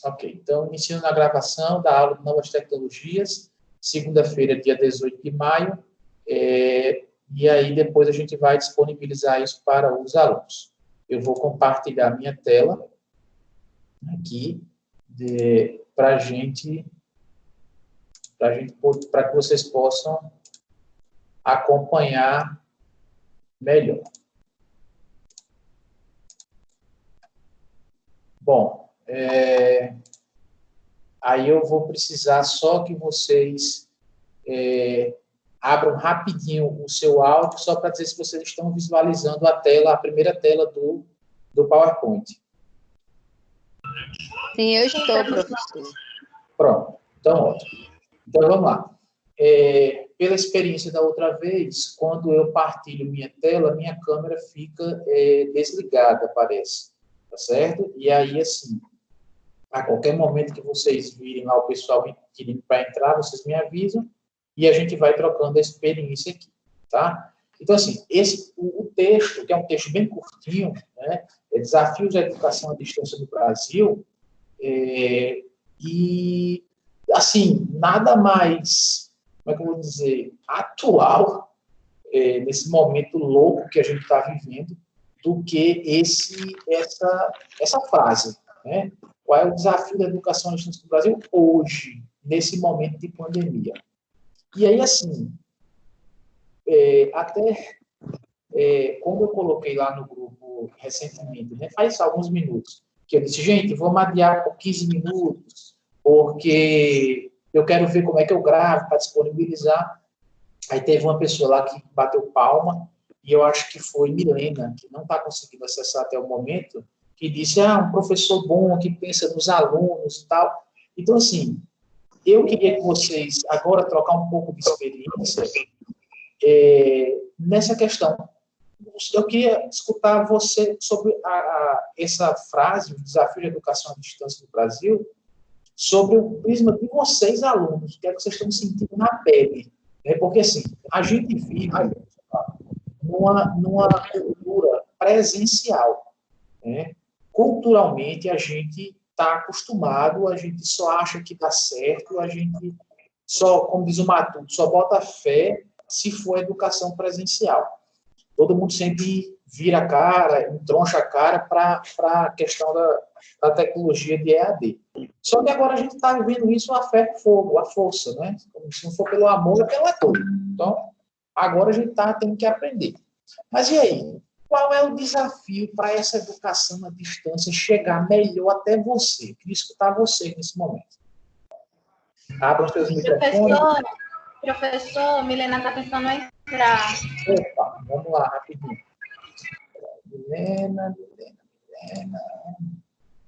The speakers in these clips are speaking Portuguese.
Ok, então, iniciando a gravação da aula de Novas Tecnologias, segunda-feira, dia 18 de maio, e aí depois a gente vai disponibilizar isso para os alunos. Eu vou compartilhar minha tela aqui para que vocês possam acompanhar melhor. Bom, aí eu vou precisar só que vocês abram rapidinho o seu áudio, só para dizer se vocês estão visualizando a primeira tela do PowerPoint. Sim, eu estou, professor. Pronto, então ótimo. Então vamos lá. Pela experiência da outra vez, quando eu partilho minha tela, minha câmera fica desligada, parece. Tá certo? E aí, assim, a qualquer momento que vocês virem lá o pessoal pedindo para entrar, vocês me avisam e a gente vai trocando a experiência aqui, tá? Então, assim, o texto, que é um texto bem curtinho, né? Desafios da educação à distância no Brasil, e, assim, nada mais, como é que eu vou dizer, atual, nesse momento louco que a gente está vivendo, do que essa frase, né? Qual é o desafio da educação à distância no Brasil hoje, nesse momento de pandemia? E aí, assim, quando eu coloquei lá no grupo recentemente, né, faz alguns minutos, que eu disse, gente, vamos adiar por 15 minutos, porque eu quero ver como é que eu gravo para disponibilizar. Aí teve uma pessoa lá que bateu palma, e eu acho que foi Milena, que não está conseguindo acessar até o momento, que disse, um professor bom que pensa nos alunos e tal. Então, assim, eu queria que vocês agora trocar um pouco de experiência nessa questão. Eu queria escutar você sobre essa frase, o desafio de educação à distância no Brasil, sobre o prisma de vocês, alunos, o que é que vocês estão sentindo na pele. Porque, assim, a gente vive numa cultura presencial. Né? Culturalmente, a gente está acostumado, a gente só acha que dá certo, a gente só, como diz o Matuto, só bota fé se for educação presencial. Todo mundo sempre vira a cara, entroncha a cara para a questão da tecnologia de EAD. Só que agora a gente está vivendo isso a ferro e fogo, a força, né? Se não for pelo amor, é pelo ator. Então, agora a gente está tendo que aprender. Mas e aí? Qual é o desafio para essa educação à distância chegar melhor até você? Eu queria escutar você nesse momento. Abra os seus microfones. Professor, Milena está pensando em entrar. Opa, vamos lá, rapidinho. Milena.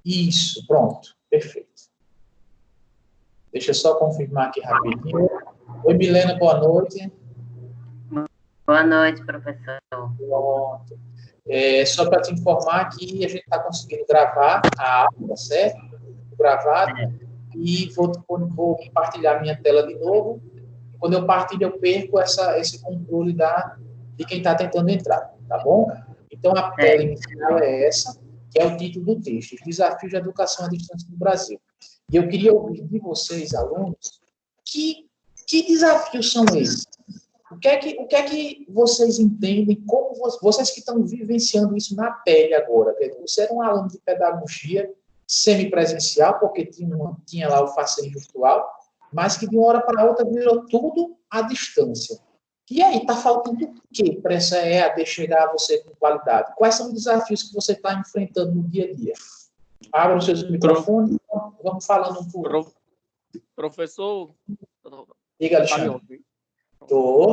Isso, pronto, perfeito. Deixa eu só confirmar aqui rapidinho. Oi, Milena, boa noite. Boa noite, professor. Pronto. Só para te informar que a gente está conseguindo gravar a aula, certo? Gravado. E vou compartilhar minha tela de novo. Quando eu partilho, eu perco esse controle de quem está tentando entrar, tá bom? Então, a tela inicial é essa, que é o título do texto, Os Desafios da Educação à Distância no Brasil. E eu queria ouvir de vocês, alunos, que desafios são esses? O que é que vocês entendem, como vocês que estão vivenciando isso na pele agora? Você era um aluno de pedagogia semipresencial, porque tinha lá o Facil Virtual, mas que de uma hora para outra virou tudo à distância. E aí, está faltando o quê para essa EAD chegar a você com qualidade? Quais são os desafios que você está enfrentando no dia a dia? Abra os seus microfones, vamos falando um pouco. Professor, Diga, Alexandre.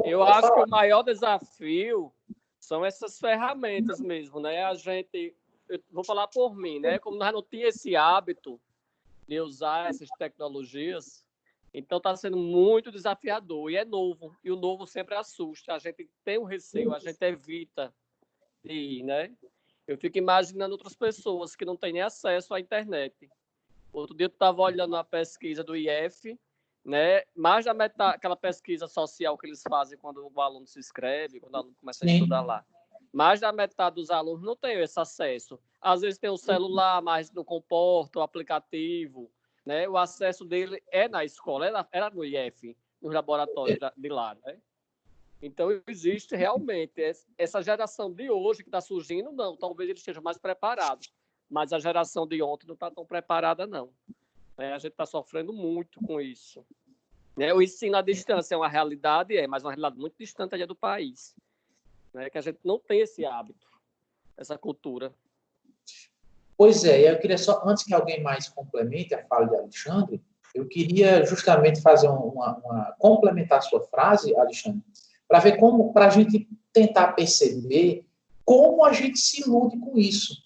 Eu acho que o maior desafio são essas ferramentas mesmo, né? Eu vou falar por mim, né? Como nós não tínhamos esse hábito de usar essas tecnologias, então está sendo muito desafiador, e é novo, e o novo sempre assusta, a gente tem um receio, a gente evita de ir, né? Eu fico imaginando outras pessoas que não têm nem acesso à internet. Outro dia eu estava olhando uma pesquisa do IF, né? Mais da metade, aquela pesquisa social que eles fazem quando o aluno se inscreve, quando o aluno começa a estudar lá. Mais da metade dos alunos não tem esse acesso. Às vezes tem o celular, mas não comporta o aplicativo, né? O acesso dele é na escola, era no IF, nos laboratórios de lá, né? Então, existe realmente essa geração de hoje que está surgindo, não. Talvez eles estejam mais preparados, mas a geração de ontem não está tão preparada, não. A gente está sofrendo muito com isso. O ensino à distância é uma realidade, mas uma realidade muito distante do país. Que a gente não tem esse hábito, essa cultura. Pois é, eu queria só, antes que alguém mais complemente a fala de Alexandre, eu queria justamente fazer complementar a sua frase, Alexandre, para ver como, para a gente tentar perceber como a gente se ilude com isso.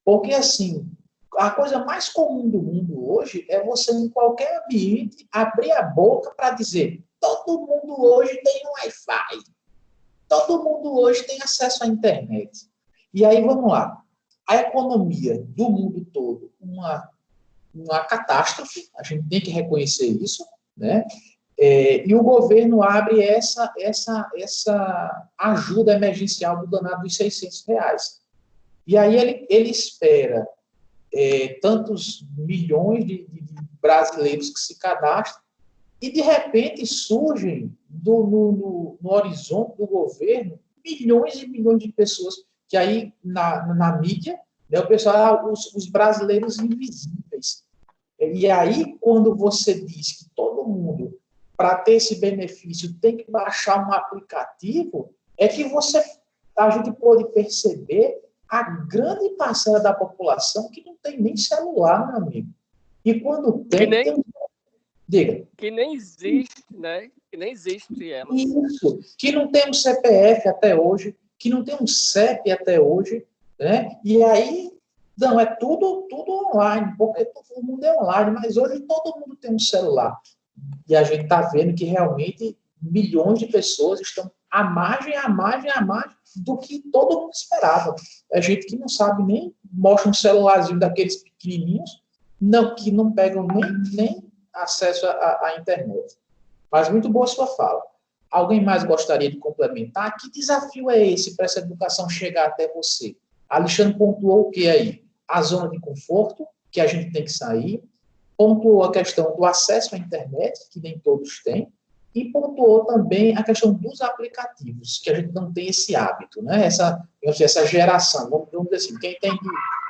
Porque, assim, a coisa mais comum do mundo hoje é você, em qualquer ambiente, abrir a boca para dizer: todo mundo hoje tem um Wi-Fi, todo mundo hoje tem acesso à internet. E aí, vamos lá. A economia do mundo todo, uma catástrofe, a gente tem que reconhecer isso, né? E o governo abre essa ajuda emergencial do danado dos R$600. E aí ele espera tantos milhões de brasileiros que se cadastram e, de repente, surgem no horizonte do governo milhões e milhões de pessoas que aí, na mídia, né, o pessoal, os brasileiros invisíveis. E aí, quando você diz que todo mundo, para ter esse benefício, tem que baixar um aplicativo, é que a gente pode perceber a grande parcela da população que não tem nem celular, meu amigo. E quando tem... Diga. Que nem existe, né? Que nem existe ela. Isso. Que não tem um CPF até hoje, que não tem um CEP até hoje, né? E aí, não, é tudo online, porque todo mundo é online, mas hoje todo mundo tem um celular. E a gente está vendo que realmente milhões de pessoas estão à margem do que todo mundo esperava. É gente que não sabe nem, mostra um celularzinho daqueles pequenininhos, que não pegam nem acesso à internet. Mas muito boa sua fala. Alguém mais gostaria de complementar? Que desafio é esse para essa educação chegar até você? Alexandre pontuou o que aí? A zona de conforto, que a gente tem que sair, pontuou a questão do acesso à internet, que nem todos têm, e pontuou também a questão dos aplicativos, que a gente não tem esse hábito, né? Essa geração, vamos dizer assim, quem tem,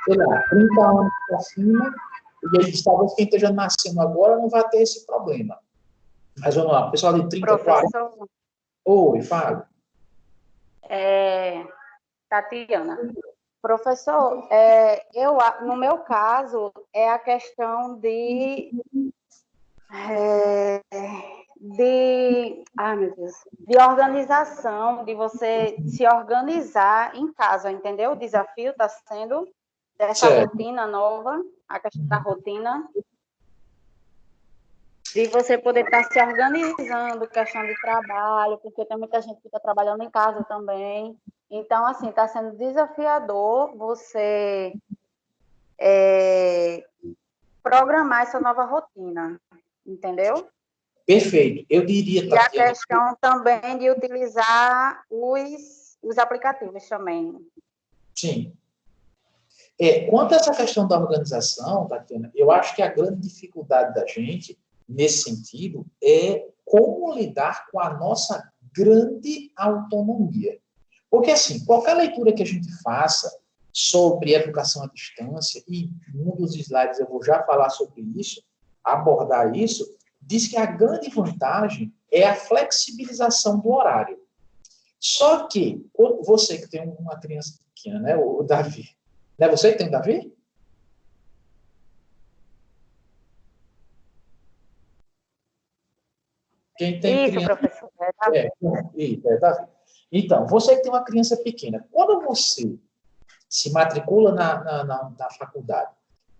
sei lá, 30 anos para cima, e aí talvez quem esteja nascendo agora não vai ter esse problema. Mas vamos lá, o pessoal de 30, Professor, 40... Oi, fala. Tatiana. Professor, no meu caso, é a questão meu Deus, de organização, de você se organizar em casa, entendeu? O desafio está sendo dessa rotina nova, a questão da rotina, de você poder estar se organizando, questão de trabalho, porque tem muita gente que está trabalhando em casa também. Então, assim, está sendo desafiador você programar essa nova rotina, entendeu? Perfeito. Eu diria, Tatiana, e a questão também de utilizar os aplicativos também. Sim. Quanto a essa questão da organização, Tatiana, eu acho que a grande dificuldade da gente, nesse sentido, é como lidar com a nossa grande autonomia. Porque, assim, qualquer leitura que a gente faça sobre educação à distância, e num dos slides eu vou já falar sobre isso, abordar isso, diz que a grande vantagem é a flexibilização do horário. Só que, você que tem uma criança pequena, né, o Davi, não é você que tem o Davi? Quem tem isso, criança... professor. É Davi. Então, você que tem uma criança pequena, quando você se matricula na faculdade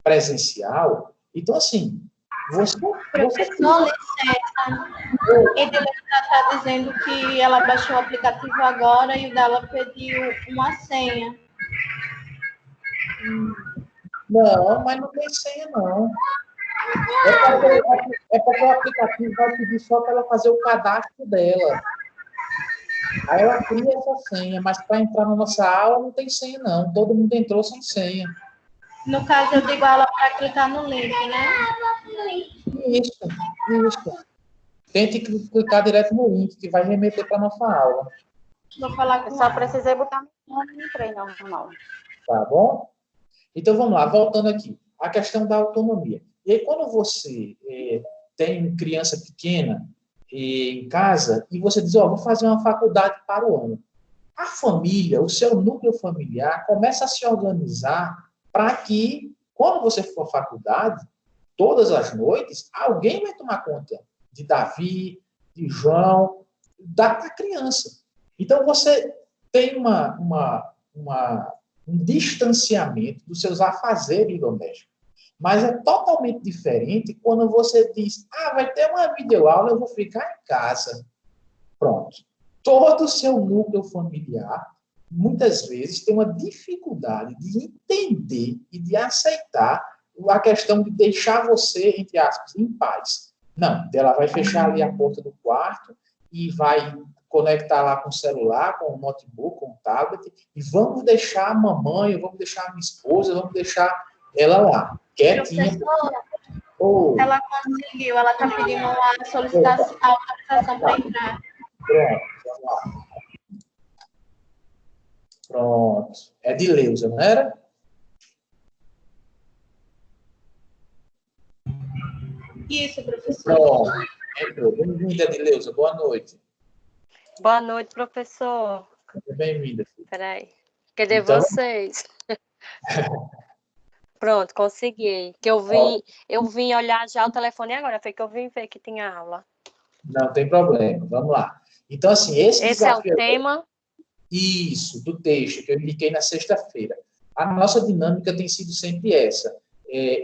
presencial, então, assim, Professor, licença. Edelita está dizendo que ela baixou o aplicativo agora e o dela pediu uma senha. Não, mas não tem senha, não. É porque o aplicativo vai pedir só para ela fazer o cadastro dela. Aí ela cria essa senha, mas para entrar na nossa aula não tem senha, não. Todo mundo entrou sem senha. No caso, eu digo a ela para clicar no link, né? Isso. Tente clicar direto no link, que vai remeter para a nossa aula. Vou falar Eu com só ela. precisei botar meu nome e entrei normal. Tá bom? Então, vamos lá, voltando aqui. A questão da autonomia. E aí, quando você tem criança pequena em casa, e você diz, vou fazer uma faculdade para o ano. A família, o seu núcleo familiar, começa a se organizar para que, quando você for à faculdade, todas as noites, alguém vai tomar conta de Davi, de João, da criança. Então, você tem um distanciamento dos seus afazeres domésticos. Mas é totalmente diferente quando você diz, vai ter uma videoaula, eu vou ficar em casa. Pronto. Todo o seu núcleo familiar, muitas vezes, tem uma dificuldade de entender e de aceitar a questão de deixar você, entre aspas, em paz. Não, ela vai fechar ali a porta do quarto e vai conectar lá com o celular, com o notebook, com o tablet, e vamos deixar a mamãe, vamos deixar a minha esposa, vamos deixar ela lá, quietinha. Ela conseguiu, ela está pedindo uma solicitação, autorização para entrar. Pronto, vamos lá. Pronto. É de Leusa, não era? Isso, professor. Pronto. Entrou. Bem-vinda, Edileuza. Boa noite. Boa noite, professor. Bem-vinda. Peraí. Cadê Então... vocês? Pronto, consegui. Que eu vim olhar já o telefone agora, foi que eu vim ver que tinha aula. Não tem problema, vamos lá. Então, assim, esse desafio... é o tema? Isso, do texto, que eu indiquei na sexta-feira. A nossa dinâmica tem sido sempre essa.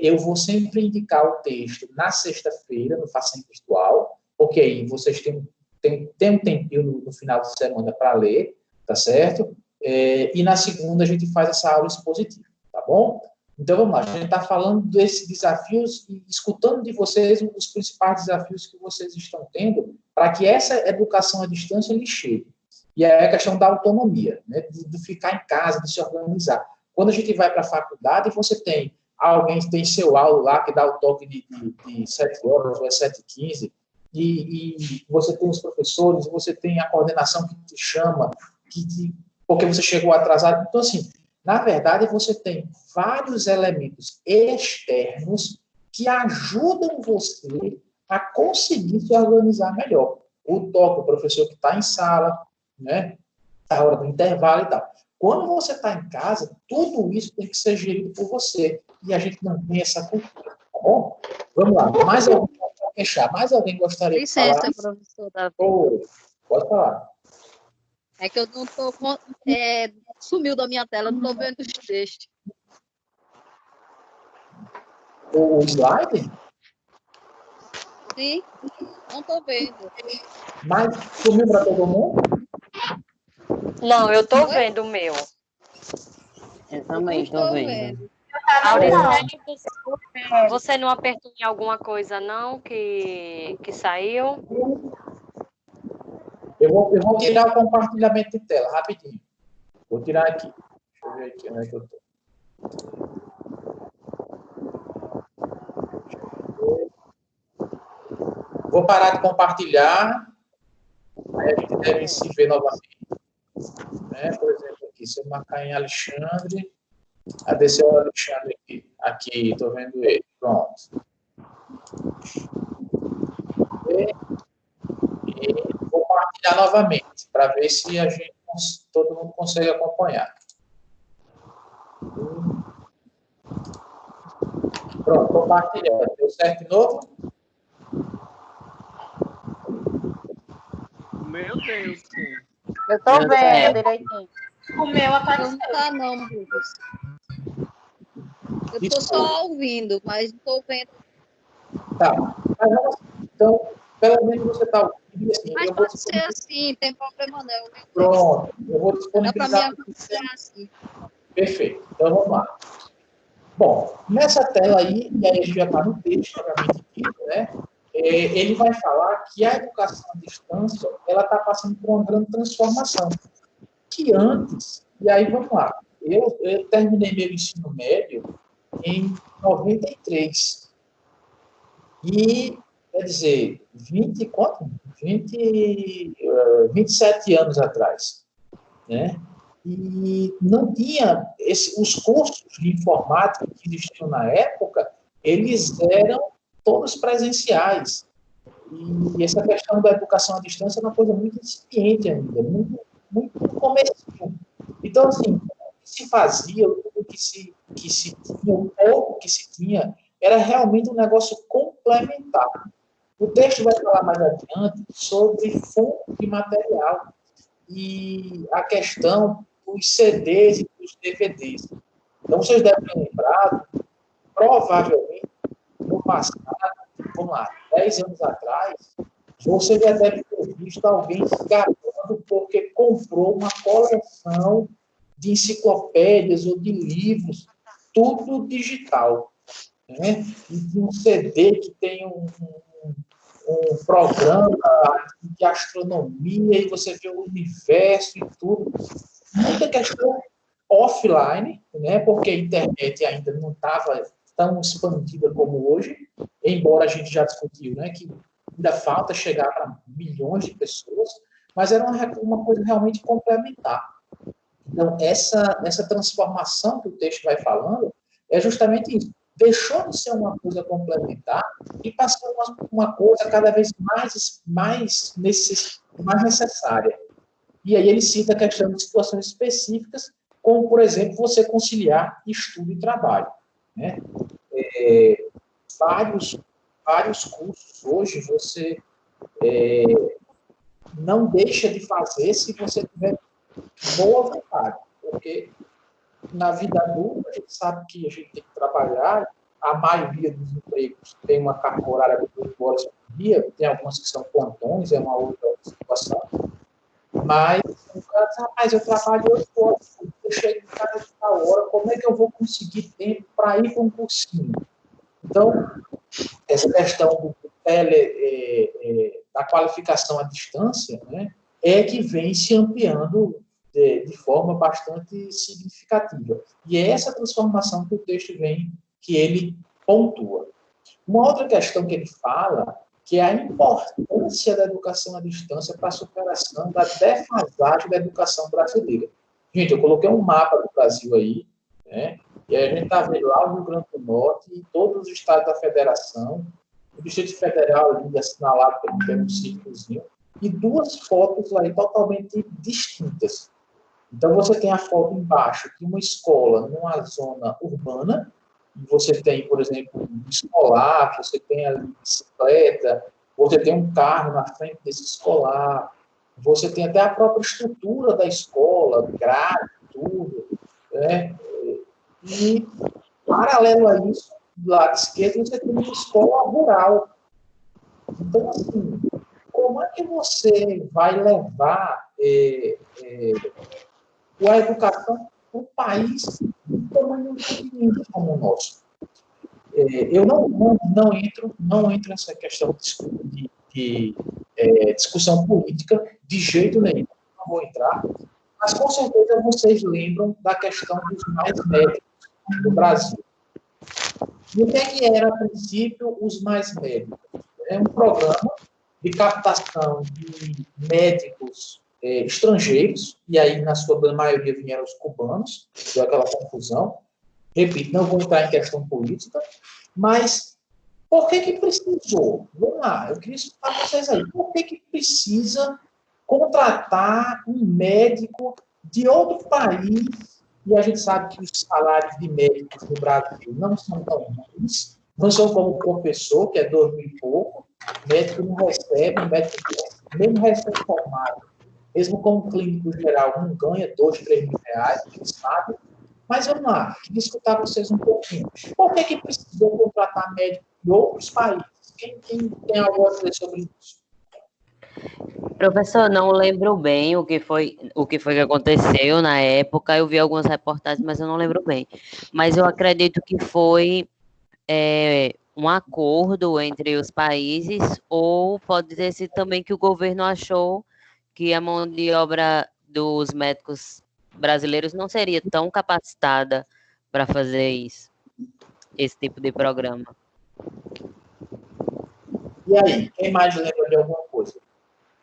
Eu vou sempre indicar o texto na sexta-feira, no Facém Virtual, porque aí vocês têm um tempinho no final de semana para ler, tá certo? E na segunda a gente faz essa aula expositiva, tá bom? Então, vamos lá, a gente está falando desses desafios e escutando de vocês os principais desafios que vocês estão tendo para que essa educação à distância lhe chegue. E é a questão da autonomia, né? De ficar em casa, de se organizar. Quando a gente vai para a faculdade, você tem alguém que tem seu aula lá, que dá o toque de 7 horas ou é 7h15, e você tem os professores, você tem a coordenação que te chama, porque você chegou atrasado. Então, assim, na verdade, você tem vários elementos externos que ajudam você a conseguir se organizar melhor. O toque, o professor que está em sala, né? A hora do intervalo e tal. Quando você está em casa, tudo isso tem que ser gerido por você. E a gente não tem essa cultura, tá bom? Vamos lá. Mais alguém para fechar? Mais alguém gostaria de falar? Licença, professor Davi. Pode falar. É que eu não estou... sumiu da minha tela, não estou vendo os textos. O slide? Sim, não estou vendo. Mas sumiu para todo mundo? Não, eu estou vendo o meu. Eu também estou vendo. Auricete, você não apertou em alguma coisa, não, que saiu? Eu vou tirar o compartilhamento de tela, rapidinho. Vou tirar aqui. Deixa eu ver aqui onde é que eu estou. Vou parar de compartilhar. Aí a gente deve se ver novamente. Né? Por exemplo, aqui, se eu marcar em Alexandre, desceu o Alexandre aqui, estou vendo ele. Pronto. E vou compartilhar novamente, para ver se todo mundo consegue acompanhar. Pronto, compartilhando. Deu certo de novo? Meu Deus, sim. Eu estou vendo direitinho. O meu apareceu. Não está, não, Lucas. Eu estou só ouvindo, mas não estou vendo. Tá. Então, pelo menos você está ouvindo. Assim, Mas pode ser assim, tem problema não. Pronto, eu vou Dá disponibilizar. para mim assim. Perfeito. Então, vamos lá. Bom, nessa tela aí, e aí a gente já está no texto, propriamente dito, né? ele vai falar que a educação à distância ela está passando por uma grande transformação. Que antes, e aí vamos lá, eu terminei meu ensino médio em 93. E, quer dizer, 27 anos atrás, né? E não tinha os cursos de informática que existiam na época, eles eram todos presenciais. E essa questão da educação à distância é uma coisa muito incipiente ainda, muito, muito no começo. Então, assim, o que se fazia, o que se tinha, o pouco que se tinha, era realmente um negócio complementar. O texto vai falar mais adiante sobre fonte de material e a questão dos CDs e dos DVDs. Então, vocês devem lembrar, provavelmente, no passado, vamos lá, 10 anos atrás, você já deve ter visto alguém se gabando porque comprou uma coleção de enciclopédias ou de livros, tudo digital, né? E de um CD que tem um programa de astronomia, e você vê o universo e tudo. Muita questão offline, né? Porque a internet ainda não estava tão expandida como hoje, embora a gente já discutiu, né, que ainda falta chegar para milhões de pessoas, mas era uma coisa realmente complementar. Então, essa transformação que o texto vai falando é justamente isso. Deixou de ser uma coisa complementar e passou uma coisa cada vez mais necessária. E aí ele cita a questão de situações específicas, como, por exemplo, você conciliar estudo e trabalho, né? Vários cursos hoje você não deixa de fazer se você tiver boa vontade, porque na vida adulta a gente sabe que a gente tem que trabalhar, a maioria dos empregos tem uma carga horária de 8 horas por dia, tem algumas que são plantões, é uma outra situação, mas o cara diz, rapaz, eu trabalho 8 horas, eu chego em casa de tal hora, como é que eu vou conseguir tempo para ir para um cursinho? Então, essa questão da qualificação à distância, né, é que vem se ampliando de forma bastante significativa. E é essa transformação que o texto que ele pontua. Uma outra questão que ele fala, que é a importância da educação à distância para a superação da defasagem da educação brasileira. Gente, eu coloquei um mapa do Brasil aí, né? E aí a gente está vendo lá o Rio Grande do Norte e todos os estados da federação, o Distrito Federal ali assinalado pelo círculozinho, e duas fotos aí totalmente distintas. Então, você tem a foto embaixo de uma escola numa zona urbana, e você tem, por exemplo, um escolar, você tem ali bicicleta, você tem um carro na frente desse escolar, você tem até a própria estrutura da escola, grade, tudo, né? E, paralelo a isso, do lado esquerdo, você tem uma escola rural. Então, assim, como é que você vai levar a educação para um país de tamanho pequeno como o nosso? Eu não entro nessa questão de discussão política de jeito nenhum, não vou entrar, mas com certeza vocês lembram da questão dos mais médicos do Brasil. E o que era, a princípio, os mais médicos? É um programa de captação de médicos estrangeiros, e aí, na sua maioria, vieram os cubanos, deu aquela confusão. Repito, não vou entrar em questão política, mas por que precisou? Vamos lá, eu queria explicar vocês aí. Por que precisa contratar um médico de outro país? E a gente sabe que os salários de médicos no Brasil não são tão ruins, não são como o professor, que é 2 mil e pouco, médico não recebe, médico mesmo recém-formado, mesmo como clínico geral, não ganha 2, 3 mil reais, a gente sabe. Mas vamos lá, queria escutar vocês um pouquinho. Por que precisou contratar médicos de outros países? Quem tem algo a dizer sobre isso? Professor, não lembro bem o que foi que aconteceu na época. Eu vi algumas reportagens, mas eu não lembro bem. Mas eu acredito que foi um acordo entre os países, ou pode ter sido também que o governo achou que a mão de obra dos médicos brasileiros não seria tão capacitada para fazer isso, esse tipo de programa. E aí, quem mais lembra de alguma coisa?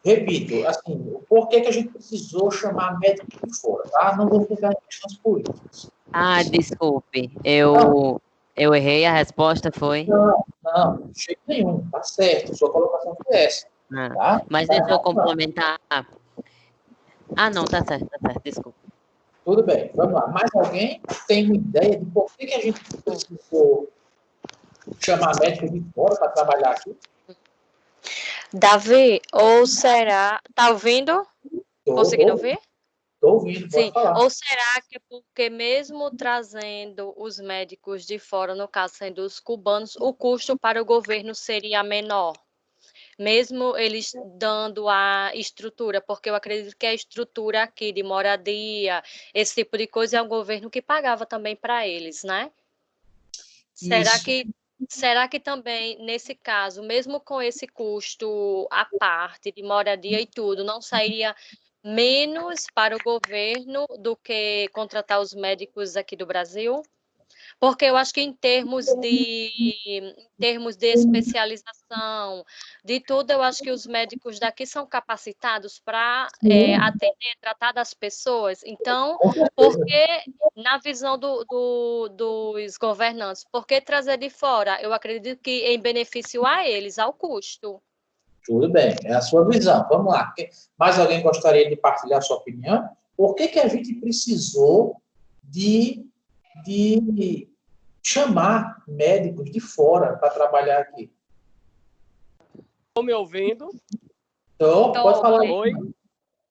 Repito, assim, por que a gente precisou chamar médico de fora, tá? Não vou ficar em questões políticas. Ah, desculpe, eu errei a resposta, foi? Não, de jeito nenhum, tá certo, sua colocação foi essa, tá? Mas Tá deixa eu errado, não. complementar. Ah, não, tá certo, desculpa. Tudo bem, vamos lá. Mais alguém tem uma ideia de por que a gente precisou chamar médico de fora para trabalhar aqui? Davi, ou será. Tá ouvindo? Conseguindo ouvir? Estou ouvindo, pode Sim. falar. Ou será que é porque mesmo trazendo os médicos de fora, no caso sendo os cubanos, o custo para o governo seria menor? Mesmo eles dando a estrutura, porque eu acredito que a estrutura aqui de moradia, esse tipo de coisa, é o governo que pagava também para eles, né? Isso. Será que também, nesse caso, mesmo com esse custo à parte de moradia e tudo, não sairia menos para o governo do que contratar os médicos aqui do Brasil? Porque eu acho que em termos de especialização, de tudo, eu acho que os médicos daqui são capacitados para atender, tratar das pessoas. Então, por que, na visão dos governantes, por que trazer de fora? Eu acredito que em benefício a eles, ao custo. Tudo bem, é a sua visão. Vamos lá. Mais alguém gostaria de partilhar sua opinião? Por que a gente precisou de chamar médicos de fora para trabalhar aqui? Estão me ouvindo? Então, pode falar. Oi?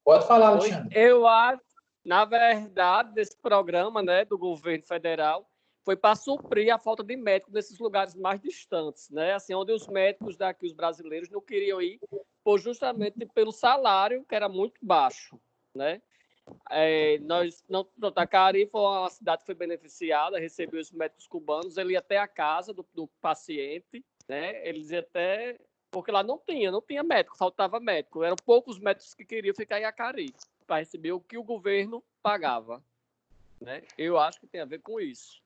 Pode falar, Oi? Alexandre. Eu acho, na verdade, desse programa, né, do governo federal, foi para suprir a falta de médicos nesses lugares mais distantes, né? Assim, onde os médicos daqui, os brasileiros, não queriam ir, por justamente pelo salário, que era muito baixo, né? Tacari foi uma cidade que foi beneficiada, recebeu os médicos cubanos, ele ia até a casa do paciente, né? Eles iam até... Porque lá não tinha médico, faltava médico. Eram poucos médicos que queriam ficar em Acari para receber o que o governo pagava, né? Eu acho que tem a ver com isso.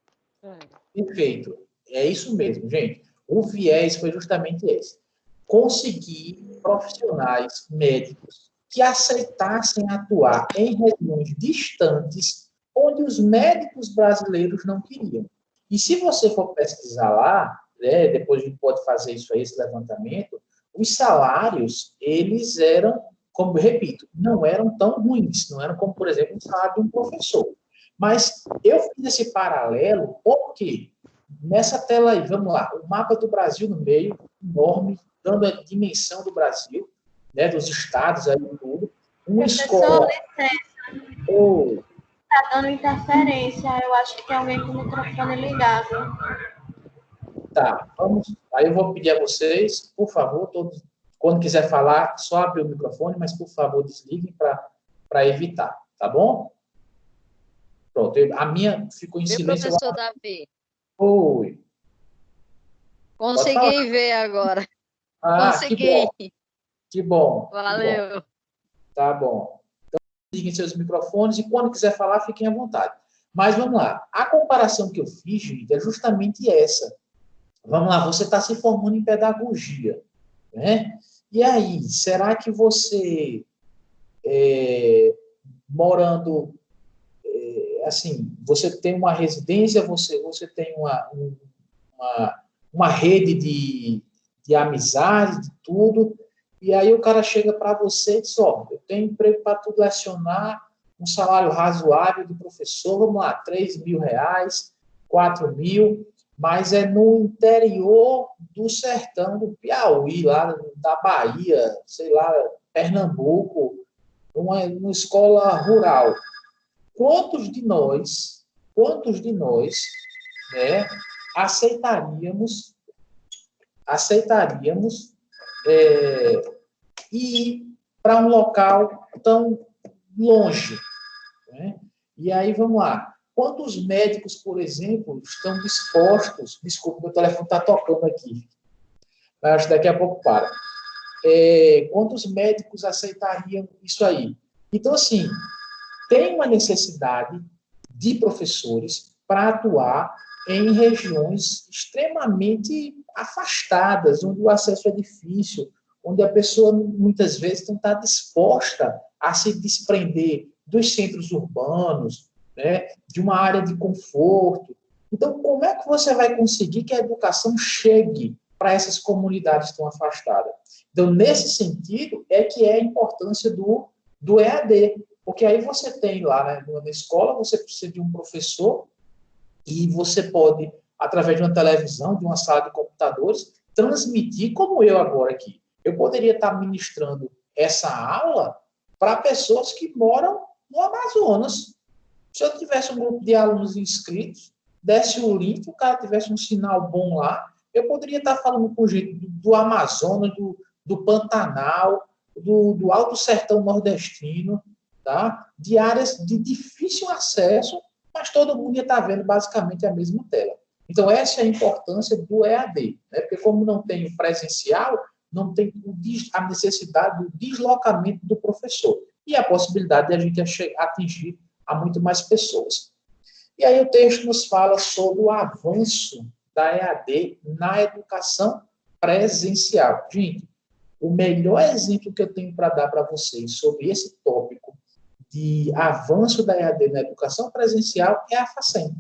Perfeito. É isso mesmo, gente. O viés foi justamente esse. Conseguir profissionais médicos que aceitassem atuar em regiões distantes onde os médicos brasileiros não queriam. E se você for pesquisar lá, né, depois a gente pode fazer isso aí, esse levantamento, os salários, eles eram, como eu repito, não eram tão ruins, não eram como, por exemplo, o salário de um professor. Mas eu fiz esse paralelo porque nessa tela aí, vamos lá, o mapa do Brasil no meio, enorme, dando a dimensão do Brasil, né, dos estados aí e tudo. Uma escola... Licença. Tá dando interferência, eu acho que tem alguém com o microfone ligado. Tá, vamos. Aí eu vou pedir a vocês, por favor, todos, quando quiser falar, só abrir o microfone, mas por favor, desliguem para evitar, tá bom? Pronto, a minha ficou em Meu silêncio. professor Davi, Oi. consegui ver agora. Ah, Consegui. Que bom. Valeu. Que bom. Tá bom. Então, liguem seus microfones e quando quiser falar, fiquem à vontade. Mas vamos lá. A comparação que eu fiz, gente, é justamente essa. Vamos lá, você está se formando em pedagogia, né? E aí, será que você, morando, assim, você tem uma residência, você tem uma rede de amizade, de tudo, e aí o cara chega para você e diz, ó, eu tenho emprego para tu lecionar, um salário razoável de professor, vamos lá, 3 mil reais, 4 mil, mas é no interior do sertão do Piauí, lá da Bahia, sei lá, Pernambuco, uma escola rural. Quantos de nós, né, aceitaríamos ir para um local tão longe, né? E aí, vamos lá. Quantos médicos, por exemplo, estão dispostos... Desculpa, meu telefone está tocando aqui. Mas acho que daqui a pouco para. Quantos médicos aceitariam isso aí? Então, assim, tem uma necessidade de professores para atuar em regiões extremamente afastadas, onde o acesso é difícil, onde a pessoa, muitas vezes, não está disposta a se desprender dos centros urbanos, né, de uma área de conforto. Então, como é que você vai conseguir que a educação chegue para essas comunidades tão afastadas? Então, nesse sentido, é que é a importância do EAD, porque aí você tem lá, né, na escola, você precisa de um professor e você pode, através de uma televisão, de uma sala de computadores, transmitir, como eu agora aqui. Eu poderia estar ministrando essa aula para pessoas que moram no Amazonas. Se eu tivesse um grupo de alunos inscritos, desse o link, o cara tivesse um sinal bom lá, eu poderia estar falando com gente do Amazonas, do Pantanal, do Alto Sertão Nordestino, tá? De áreas de difícil acesso, mas todo mundo ia estar vendo basicamente a mesma tela. Então, essa é a importância do EAD, né? Porque como não tem o presencial, não tem a necessidade do deslocamento do professor e a possibilidade de a gente atingir a muito mais pessoas. E aí o texto nos fala sobre o avanço da EAD na educação presencial. Gente, o melhor exemplo que eu tenho para dar para vocês sobre esse tópico de avanço da EAD na educação presencial é a FACEM.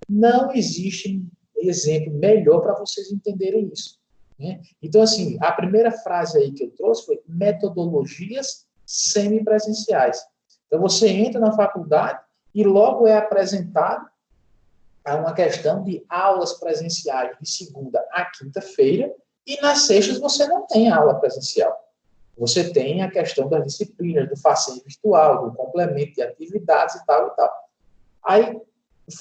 Não existe exemplo melhor para vocês entenderem isso, né? Então, assim, a primeira frase aí que eu trouxe foi metodologias semipresenciais. Então, você entra na faculdade e logo é apresentado a uma questão de aulas presenciais de segunda a quinta-feira, e nas sextas você não tem aula presencial. Você tem a questão das disciplinas, do FACEM virtual, do complemento de atividades e tal e tal. Aí,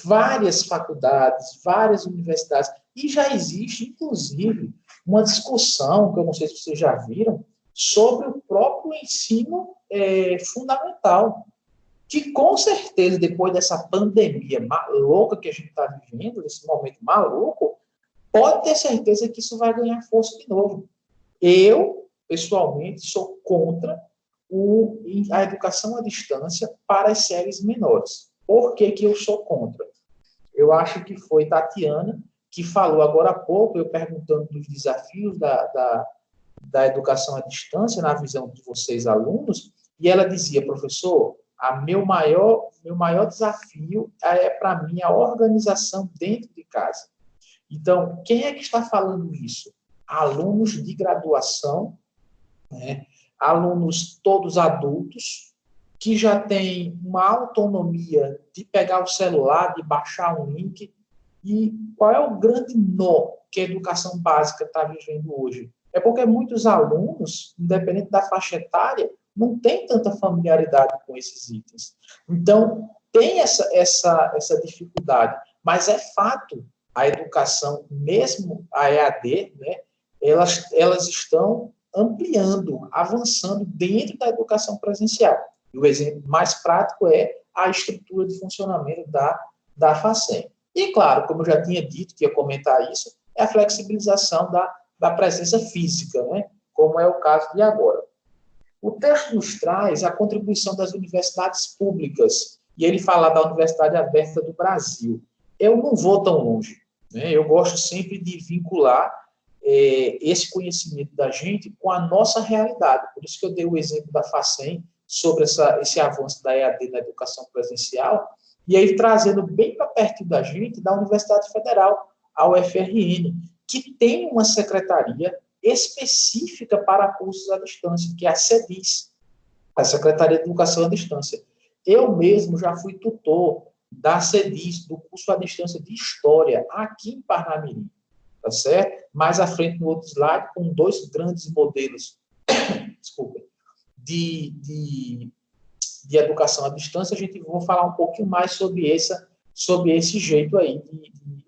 várias faculdades, várias universidades, e já existe, inclusive, uma discussão, que eu não sei se vocês já viram, sobre o próprio ensino fundamental, que com certeza, depois dessa pandemia maluca que a gente está vivendo, desse momento maluco, pode ter certeza que isso vai ganhar força de novo. Eu, pessoalmente, sou contra a educação à distância para as séries menores. Por que eu sou contra? Eu acho que foi Tatiana que falou agora há pouco, eu perguntando dos desafios da educação à distância, na visão de vocês, alunos, e ela dizia, professor, meu maior desafio para mim, a organização dentro de casa. Então, quem é que está falando isso? Alunos de graduação, né? Alunos todos adultos, que já têm uma autonomia de pegar o celular, de baixar um link. E qual é o grande nó que a educação básica está vivendo hoje? É porque muitos alunos, independente da faixa etária, não têm tanta familiaridade com esses itens. Então, tem essa dificuldade. Mas é fato, a educação, mesmo a EAD, né, elas estão ampliando, avançando dentro da educação presencial. E o exemplo mais prático é a estrutura de funcionamento da FACEM. E, claro, como eu já tinha dito, que ia comentar isso, é a flexibilização da presença física, né, como é o caso de agora. O texto nos traz a contribuição das universidades públicas, e ele fala da Universidade Aberta do Brasil. Eu não vou tão longe, né? Eu gosto sempre de vincular esse conhecimento da gente com a nossa realidade. Por isso que eu dei o exemplo da FACEM sobre esse avanço da EAD na educação presencial, e aí trazendo bem para perto da gente, da Universidade Federal, a UFRN, que tem uma secretaria específica para cursos à distância, que é a CEDIS, a Secretaria de Educação à Distância. Eu mesmo já fui tutor da CEDIS, do curso à distância de História, aqui em Parnamirim, tá certo? Mais à frente, no outro slide, com 2 grandes modelos, desculpa, de educação à distância, a gente vai falar um pouquinho mais sobre esse jeito aí,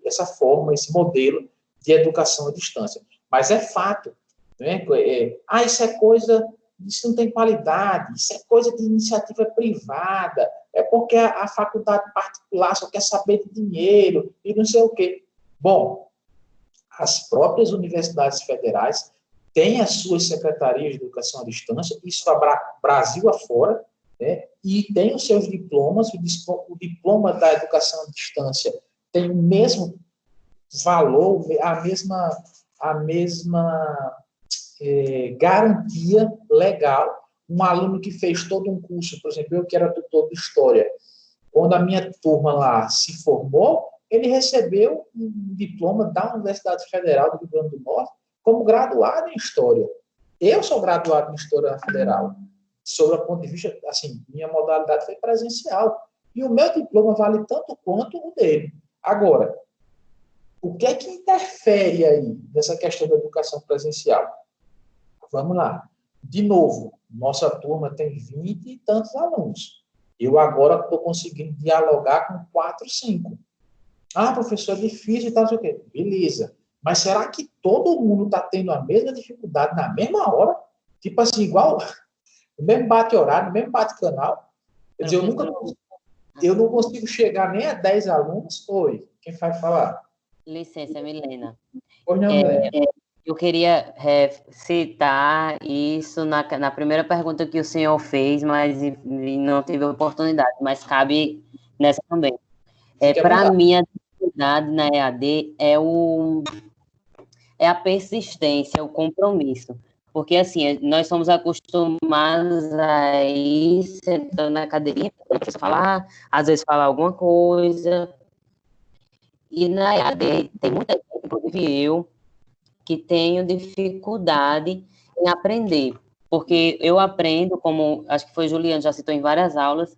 essa forma, esse modelo de educação à distância. Mas é fato, né? Isso não tem qualidade, isso é coisa de iniciativa privada, é porque a faculdade particular só quer saber de dinheiro e não sei o quê. Bom, as próprias universidades federais têm as suas secretarias de educação à distância, isso Brasil afora, né? E tem os seus diplomas, o diploma da educação à distância tem o mesmo valor, a mesma garantia legal. Um aluno que fez todo um curso, por exemplo, eu que era tutor de História, quando a minha turma lá se formou, ele recebeu um diploma da Universidade Federal do Rio Grande do Norte como graduado em História. Eu sou graduado em História Federal. Sobre o ponto de vista, assim, minha modalidade foi presencial. E o meu diploma vale tanto quanto o dele. Agora, o que é que interfere aí nessa questão da educação presencial? Vamos lá. De novo, nossa turma tem 20 e tantos alunos. Eu agora estou conseguindo dialogar com 4, 5. Ah, professor, é difícil e tal, não sei o quê. Beleza. Mas será que todo mundo está tendo a mesma dificuldade na mesma hora? Tipo assim, igual, o mesmo bate-horário, o mesmo bate-canal? Quer dizer, eu não consigo chegar nem a 10 alunos. Oi, quem vai falar? Licença, Milena. Oi, não, Milena. Eu queria citar isso na primeira pergunta que o senhor fez, mas não teve oportunidade, mas cabe nessa também. Para mim, a dificuldade na EAD é a persistência, o compromisso. Porque, assim, nós somos acostumados a ir sentando na cadeirinha, a pessoa falar, às vezes falar alguma coisa. E na EAD tem muita gente, inclusive eu, que tenho dificuldade em aprender. Porque eu aprendo, como acho que foi Juliano, já citou em várias aulas,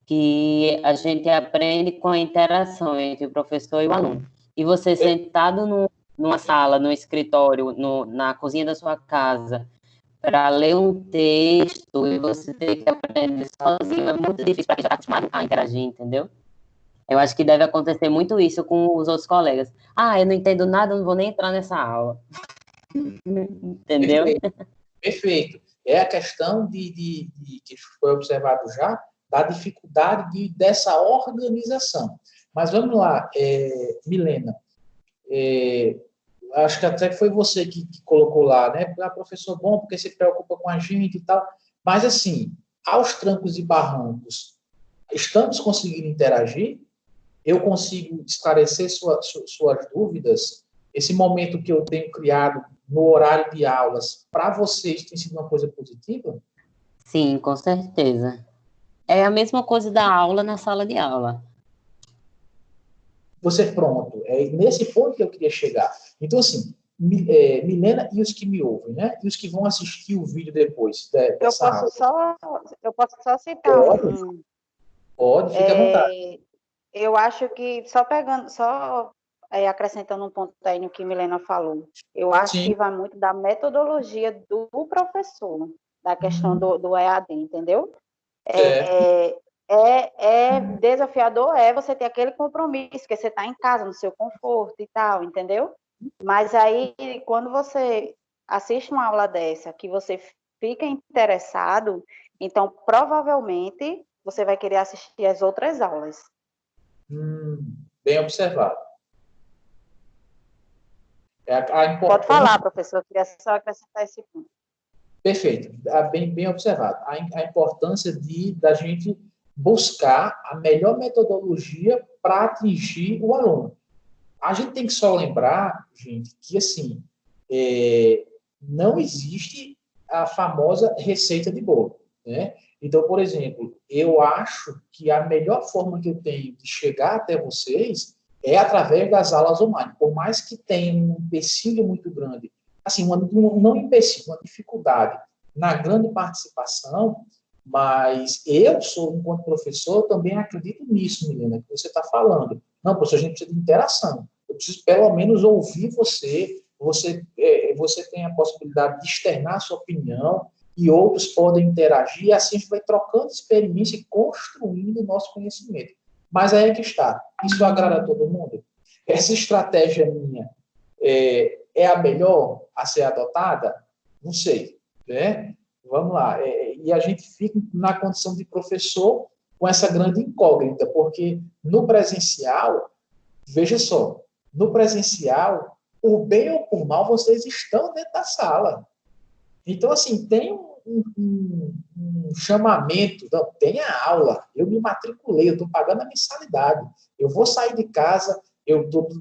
que a gente aprende com a interação entre o professor e o aluno. E você sentado numa sala, no escritório, na cozinha da sua casa, para ler um texto e você ter que aprender sozinho, é muito difícil para quem já está acostumado a interagir, entendeu? Eu acho que deve acontecer muito isso com os outros colegas. Ah, eu não entendo nada, eu não vou nem entrar nessa aula. Entendeu? Perfeito. É a questão que foi observado já, da dificuldade dessa organização. Mas vamos lá, Milena. Acho que até foi você que colocou lá, né? Ah, professor bom, porque se preocupa com a gente e tal. Mas, assim, aos trancos e barrancos, estamos conseguindo interagir? Eu consigo esclarecer suas dúvidas? Esse momento que eu tenho criado no horário de aulas, para vocês, tem sido uma coisa positiva? Sim, com certeza. É a mesma coisa da aula na sala de aula. Você pronto. É nesse ponto que eu queria chegar. Então, assim, Milena e os que me ouvem, né? E os que vão assistir o vídeo depois dessa aula. Eu posso só citar um. Pode, fica à vontade. Eu acho que, acrescentando um ponto aí no que Milena falou, eu acho Sim. que vai muito da metodologia do professor, da questão do EAD, entendeu? Desafiador você ter aquele compromisso, que você está em casa, no seu conforto e tal, entendeu? Mas aí, quando você assiste uma aula dessa, que você fica interessado, então, provavelmente, você vai querer assistir as outras aulas. Bem observado. Pode falar, professor, eu queria só acrescentar esse ponto. Perfeito, bem observado. A importância da gente buscar a melhor metodologia para atingir o aluno. A gente tem que só lembrar, gente, que assim, não existe a famosa receita de bolo, né? Então, por exemplo, eu acho que a melhor forma que eu tenho de chegar até vocês é através das aulas online. Por mais que tenha um empecilho muito grande, assim, não empecilho, uma dificuldade na grande participação, mas eu sou, enquanto professor, também acredito nisso, Milena, que você está falando. Não, professor, a gente precisa de interação. Eu preciso, pelo menos, ouvir você. Você tem a possibilidade de externar a sua opinião e outros podem interagir, e assim a gente vai trocando experiência e construindo o nosso conhecimento. Mas aí é que está. Isso agrada a todo mundo? Essa estratégia minha é a melhor a ser adotada? Não sei, né? Vamos lá. E a gente fica na condição de professor com essa grande incógnita, porque no presencial, veja só, no presencial, por bem ou por mal, vocês estão dentro da sala. Então, assim, tem um chamamento, não, tem a aula, eu me matriculei, eu estou pagando a mensalidade, eu vou sair de casa,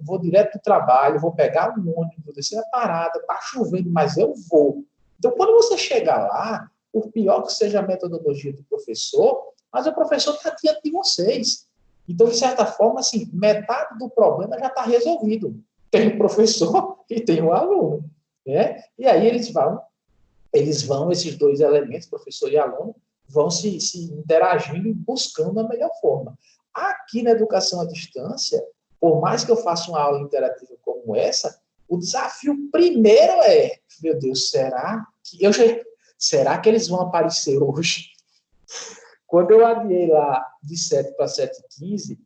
vou direto para o trabalho, vou pegar um ônibus, vou descer a parada, está chovendo, mas eu vou. Então, quando você chegar lá, por pior que seja a metodologia do professor, mas o professor está diante de vocês. Então, de certa forma, assim, metade do problema já está resolvido. Tem o professor e tem o aluno. Né? E aí esses dois elementos, professor e aluno, vão se interagindo e buscando a melhor forma. Aqui na educação à distância, por mais que eu faça uma aula interativa como essa, o desafio primeiro é, meu Deus, será que eles vão aparecer hoje? Quando eu adiei lá de 7 para 7h15,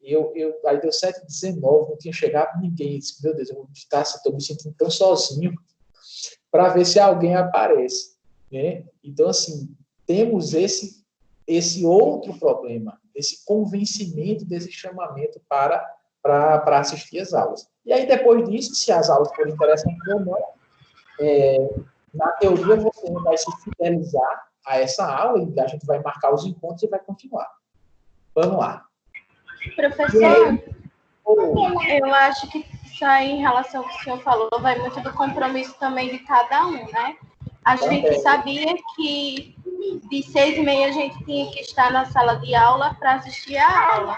aí deu 7h19, não tinha chegado ninguém. Eu disse, meu Deus, estou me sentindo tão sozinho para ver se alguém aparece. Né? Então, assim, temos esse outro problema, esse convencimento desse chamamento para assistir às aulas. E aí, depois disso, se as aulas forem interessantes ou não, na teoria, você vai se fidelizar a essa aula e a gente vai marcar os encontros e vai continuar. Vamos lá. Professor, eu acho que isso aí, em relação ao que o senhor falou, vai muito do compromisso também de cada um, né? A gente sabia que de 6h30 a gente tinha que estar na sala de aula para assistir a aula.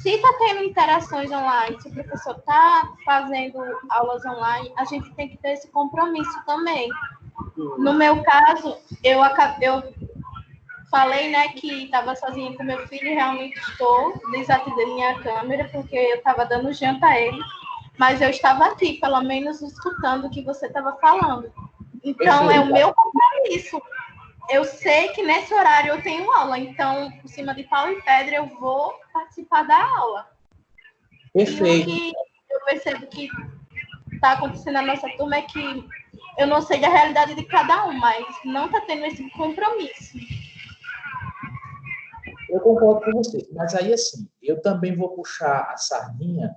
Se está tendo interações online, se o professor está fazendo aulas online, a gente tem que ter esse compromisso também. No meu caso, eu falei, né, que estava sozinha com meu filho, realmente desativei minha câmera, porque eu estava dando janta a ele, mas eu estava aqui, pelo menos, escutando o que você estava falando. Então, é o meu compromisso. Eu sei que nesse horário eu tenho aula, então, por cima de pau e pedra, eu vou participar da aula. Perfeito. E o que eu percebo que está acontecendo na nossa turma é que eu não sei da realidade de cada um, mas não está tendo esse compromisso. Eu concordo com você, mas aí, assim, eu também vou puxar a sardinha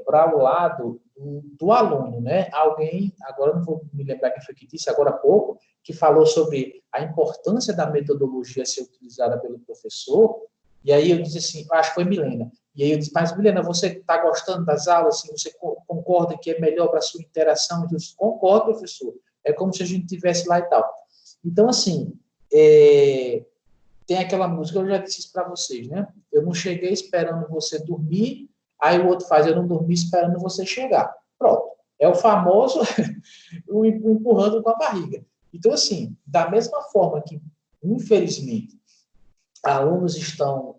para o lado do aluno, né? Alguém, agora não vou me lembrar quem foi que disse, agora há pouco, que falou sobre a importância da metodologia ser utilizada pelo professor, e aí eu disse assim, acho que foi Milena, e aí eu disse, mas Milena, você está gostando das aulas, assim, você concorda que é melhor para a sua interação? Eu disse, concordo, professor, é como se a gente estivesse lá e tal. Então, assim, tem aquela música, eu já disse isso para vocês, né? Eu não cheguei esperando você dormir, aí o outro faz, eu não dormi esperando você chegar. Pronto. É o famoso o empurrando com a barriga. Então, assim, da mesma forma que, infelizmente, alunos estão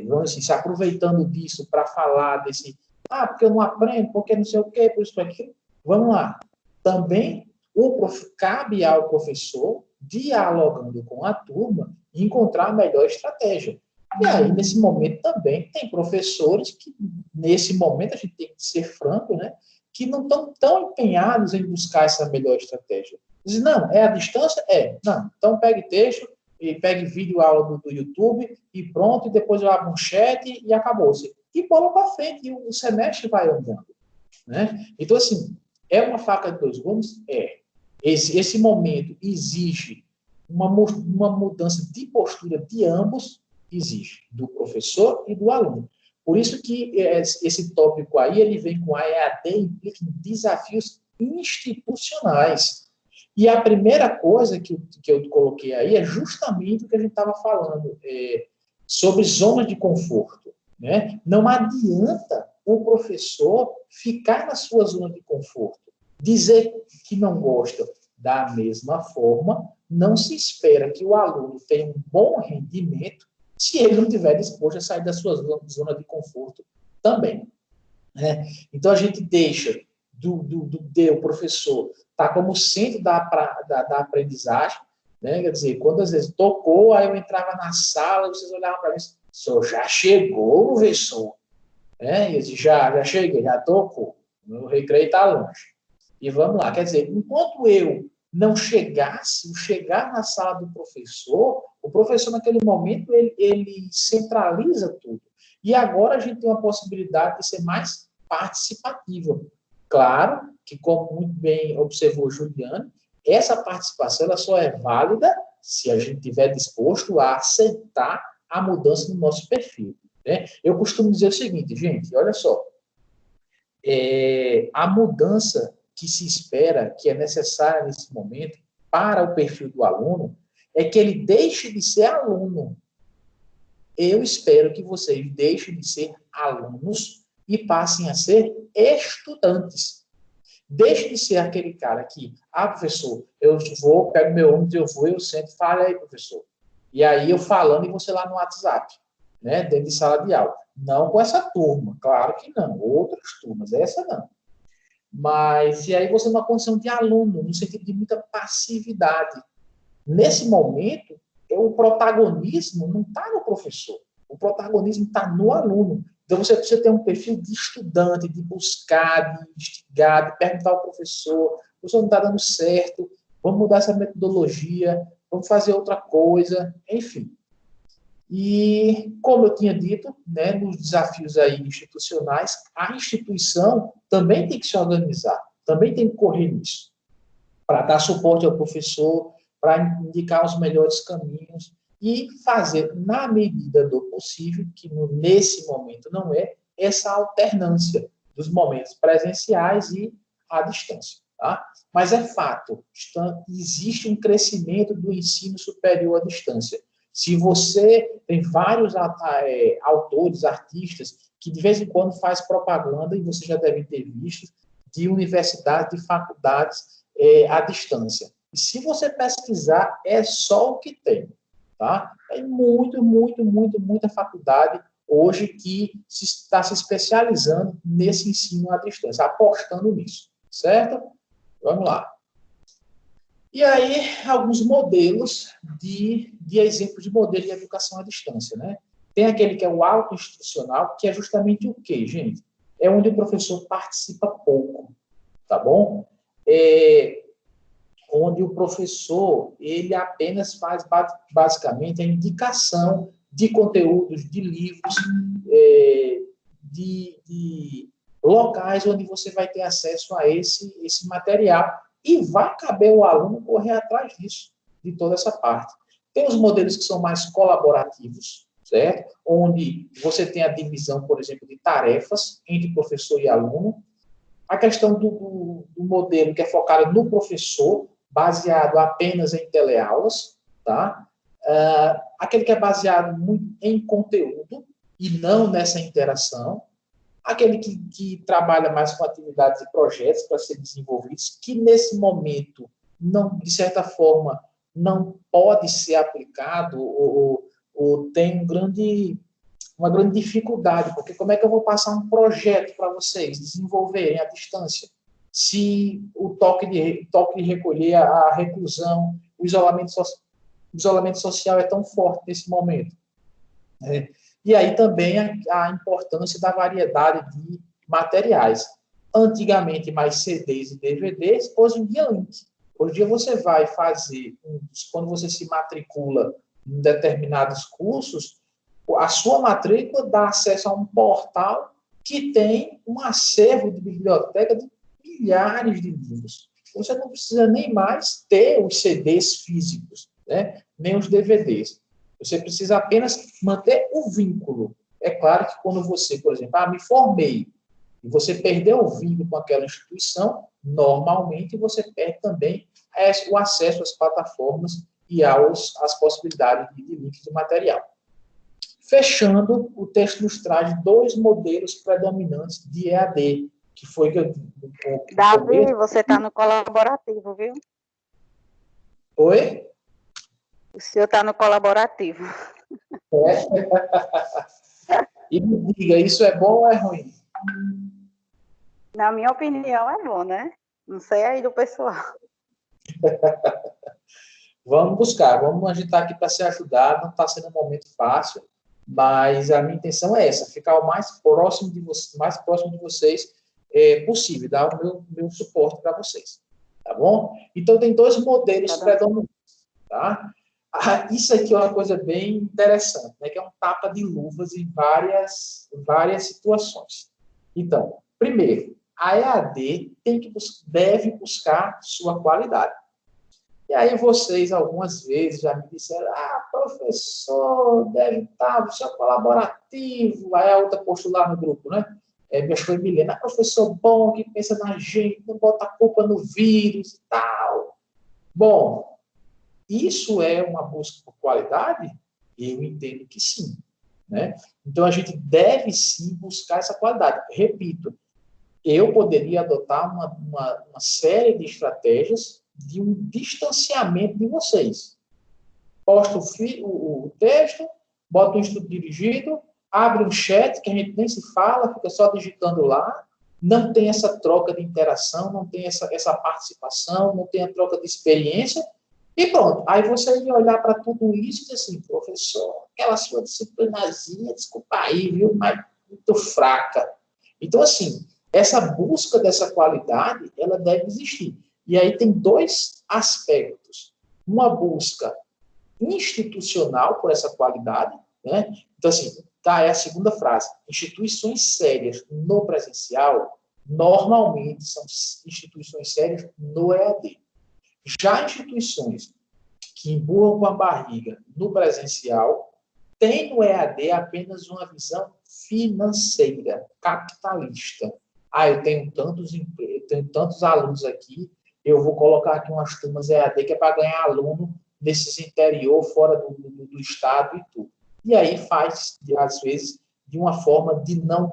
vamos assim, se aproveitando disso para falar desse, porque eu não aprendo, porque não sei o quê, por isso, por aquilo. Vamos lá. Também cabe ao professor, dialogando com a turma, encontrar a melhor estratégia. E aí, nesse momento, também tem professores que, nesse momento, a gente tem que ser franco, né, que não estão tão empenhados em buscar essa melhor estratégia. Dizem, não, é a distância? Não, então pegue texto, e pegue vídeo aula do YouTube, e pronto, e depois eu abro um chat e acabou-se. E bola para frente, e o semestre vai andando. Né? Então, assim, é uma faca de dois gumes? Esse momento exige uma mudança de postura de ambos, exige, do professor e do aluno. Por isso que esse tópico aí, ele vem com a EAD, implica em desafios institucionais. E a primeira coisa que eu coloquei aí é justamente o que a gente estava falando, sobre zona de conforto. Né? Não adianta o professor ficar na sua zona de conforto. Dizer que não gosta. Da mesma forma, não se espera que o aluno tenha um bom rendimento se ele não estiver disposto a sair da sua zona de conforto também. Né? Então, a gente deixa o professor estar como centro da aprendizagem, né? Quer dizer, quando às vezes tocou, aí eu entrava na sala, vocês olhavam para mim, o senhor já chegou, professor? Né? E eu disse, já cheguei, já tocou, o recreio está longe. E vamos lá, quer dizer, enquanto eu não chegar na sala do professor, O professor, naquele momento, ele centraliza tudo. E agora a gente tem uma possibilidade de ser mais participativa. Claro que, como muito bem observou Juliane, essa participação ela só é válida se a gente estiver disposto a aceitar a mudança no nosso perfil. Né? Eu costumo dizer o seguinte, gente, olha só, a mudança que se espera, que é necessária nesse momento, para o perfil do aluno, é que ele deixe de ser aluno. Eu espero que vocês deixem de ser alunos e passem a ser estudantes. Deixe de ser aquele cara que, professor, eu vou, pego meu ônibus, eu sento, fala aí, professor. E aí eu falando e você lá no WhatsApp, né, dentro de sala de aula. Não com essa turma, claro que não. Outras turmas, essa não. Mas, e aí você numa condição de aluno, no sentido de muita passividade. Nesse momento, o protagonismo não está no professor. O protagonismo está no aluno. Então, você precisa ter um perfil de estudante, de buscar, de investigar, de perguntar ao professor, o professor não está dando certo, vamos mudar essa metodologia, vamos fazer outra coisa, enfim. E, como eu tinha dito, né, nos desafios aí institucionais, a instituição também tem que se organizar, também tem que correr nisso, para dar suporte ao professor, para indicar os melhores caminhos e fazer, na medida do possível, que nesse momento não é, essa alternância dos momentos presenciais e à distância. Tá? Mas é fato, existe um crescimento do ensino superior à distância. Se você tem vários autores, artistas, que de vez em quando faz propaganda, e você já deve ter visto, de universidades, de faculdades à distância. E se você pesquisar, é só o que tem. Tá? Tem muita faculdade hoje que está se especializando nesse ensino à distância, apostando nisso, certo? Vamos lá. E aí, alguns modelos de exemplos de modelo de educação à distância, né? Tem aquele que é o autoinstrucional, que é justamente o quê, gente? É onde o professor participa pouco, tá bom? Onde o professor, ele apenas faz, basicamente, a indicação de conteúdos, de livros, de locais onde você vai ter acesso a esse material e vai caber ao aluno correr atrás disso, de toda essa parte. Tem os modelos que são mais colaborativos, certo? Onde você tem a divisão, por exemplo, de tarefas entre professor e aluno. A questão do modelo que é focado no professor, baseado apenas em teleaulas, tá? Aquele que é baseado muito em conteúdo e não nessa interação. Aquele que trabalha mais com atividades e projetos para serem desenvolvidos, que nesse momento, não, de certa forma, não pode ser aplicado ou tem uma grande dificuldade, porque como é que eu vou passar um projeto para vocês desenvolverem à distância? Se o toque de recolher, a reclusão, o isolamento social é tão forte nesse momento. E aí também a importância da variedade de materiais. Antigamente, mais CDs e DVDs, hoje em dia, link. Hoje em dia você vai fazer, quando você se matricula em determinados cursos, a sua matrícula dá acesso a um portal que tem um acervo de biblioteca de milhares de livros. Você não precisa nem mais ter os CDs físicos, né? Nem os DVDs. Você precisa apenas manter o vínculo. É claro que quando você, por exemplo, me formei, e você perdeu o vínculo com aquela instituição, normalmente você perde também o acesso às plataformas e às possibilidades de links de material. Fechando, o texto nos traz 2 modelos predominantes de EAD, que foi que eu... Davi, você está no colaborativo, viu? Oi? O senhor está no colaborativo. E me diga, isso é bom ou é ruim? Na minha opinião, é bom, né? Não sei aí do pessoal. Vamos buscar, vamos agitar aqui para se ajudar. Não está sendo um momento fácil, mas a minha intenção é essa, ficar o mais próximo de vocês possível, dar o meu suporte para vocês. Tá bom? Então, tem 2 modelos predominantes. Tá? Isso aqui é uma coisa bem interessante, né? Que é um tapa de luvas em várias situações. Então, primeiro, a EAD deve buscar sua qualidade. E aí vocês, algumas vezes, já me disseram, professor, deve estar, você é colaborativo. Aí a outra postou lá no grupo, né? Me achou Milena, professor bom, que pensa na gente, não bota a culpa no vírus e tal. Bom, isso é uma busca por qualidade? Eu entendo que sim. Né? Então, a gente deve sim buscar essa qualidade. Repito, eu poderia adotar uma série de estratégias de um distanciamento de vocês. Posto o texto, bota um estudo dirigido, abre um chat que a gente nem se fala, fica só digitando lá, não tem essa troca de interação, não tem essa participação, não tem a troca de experiência, e pronto. Aí você ia olhar para tudo isso e dizer assim, professor, aquela sua disciplinazinha, desculpa aí, viu, mas muito fraca. Então, assim, essa busca dessa qualidade, ela deve existir. E aí tem dois aspectos. Uma busca institucional por essa qualidade, né? Então, assim, é a segunda frase. Instituições sérias no presencial, normalmente, são instituições sérias no EAD. Já instituições que empurram com a barriga no presencial, tem no EAD apenas uma visão financeira, capitalista. Eu tenho tantos alunos aqui, eu vou colocar aqui umas turmas EAD que é para ganhar aluno nesses interior, fora do estado e tudo. E aí faz, às vezes, de uma forma de não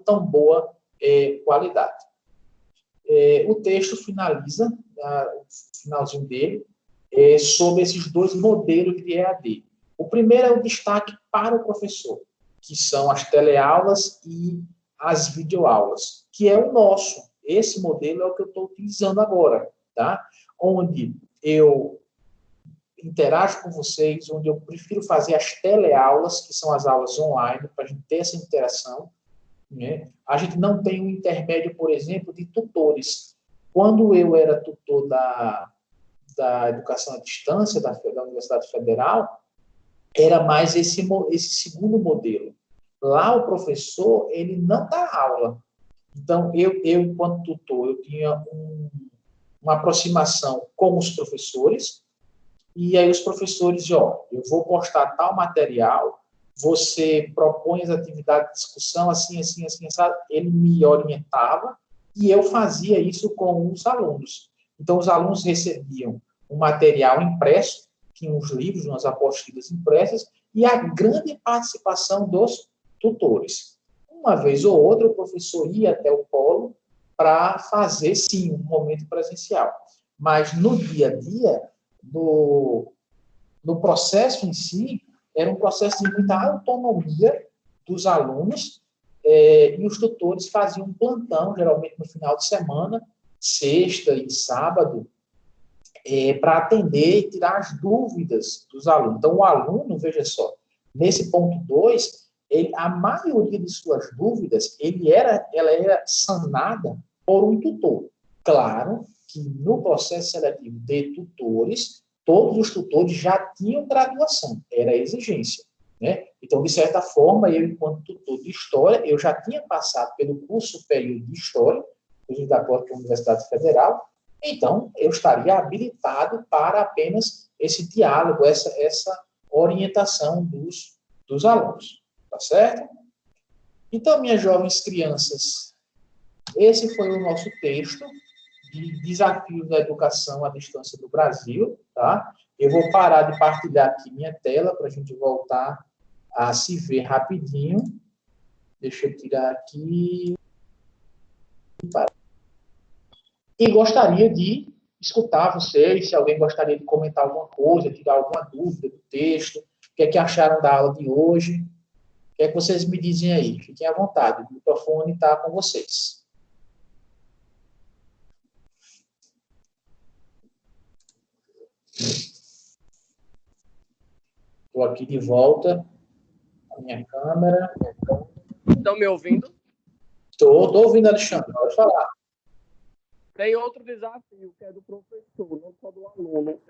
tão boa qualidade. O texto finaliza, o finalzinho dele, sobre esses dois modelos de EAD. O primeiro é o destaque para o professor, que são as teleaulas e as videoaulas, que é o nosso. Esse modelo é o que eu estou utilizando agora, tá? Onde eu interajo com vocês, onde eu prefiro fazer as teleaulas, que são as aulas online, para a gente ter essa interação. Né? A gente não tem um intermédio, por exemplo, de tutores. Quando eu era tutor da educação à distância da Universidade Federal, era mais esse segundo modelo. Lá o professor, ele não dá aula. Então, eu enquanto tutor, eu tinha uma aproximação com os professores, e aí os professores, eu vou postar tal material, você propõe as atividades de discussão, assim, sabe? Ele me orientava, e eu fazia isso com os alunos. Então, os alunos recebiam um material impresso, tinha uns livros, umas apostilas impressas, e a grande participação dos tutores. Uma vez ou outra, o professor ia até o polo para fazer, sim, um momento presencial. Mas, no dia a dia, no processo em si, era um processo de muita autonomia dos alunos, e os tutores faziam um plantão, geralmente no final de semana, sexta e sábado, para atender e tirar as dúvidas dos alunos. Então, o aluno, veja só, nesse ponto 2, a maioria de suas dúvidas, ela era sanada por um tutor. Claro que no processo seletivo de tutores, todos os tutores já tinham graduação, era a exigência. Né? Então, de certa forma, eu, enquanto tutor de História, eu já tinha passado pelo curso superior de História, inclusive da própria Universidade Federal, então, eu estaria habilitado para apenas esse diálogo, essa orientação dos alunos. Tá certo? Então, minhas jovens crianças, esse foi o nosso texto de desafios da educação à distância do Brasil, tá? Eu vou parar de partilhar aqui minha tela para a gente voltar a se ver rapidinho. Deixa eu tirar aqui. E gostaria de escutar vocês, se alguém gostaria de comentar alguma coisa, tirar alguma dúvida do texto, o que é que acharam da aula de hoje, o que é que vocês me dizem aí? Fiquem à vontade, o microfone está com vocês. Estou aqui de volta, a minha câmera. Estão me ouvindo? Estou ouvindo, Alexandre, pode falar. Tem outro desafio, que é do professor, não só do aluno.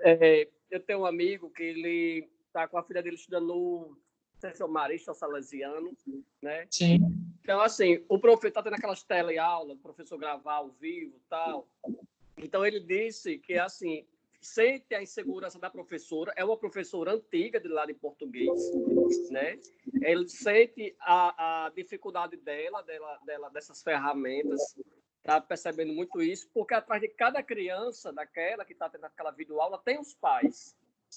Eu tenho um amigo que ele está com a filha dele estudando no Sessão Marista Salesiano, né? Sim. Então, assim, o professor está tendo aquelas teleaulas, o professor gravar ao vivo e tal. Então, ele disse que, assim, sente a insegurança da professora, é uma professora antiga de lá de português, né? Ele sente a dificuldade dessas ferramentas, está percebendo muito isso, porque atrás de cada criança daquela que está tendo aquela videoaula tem os pais,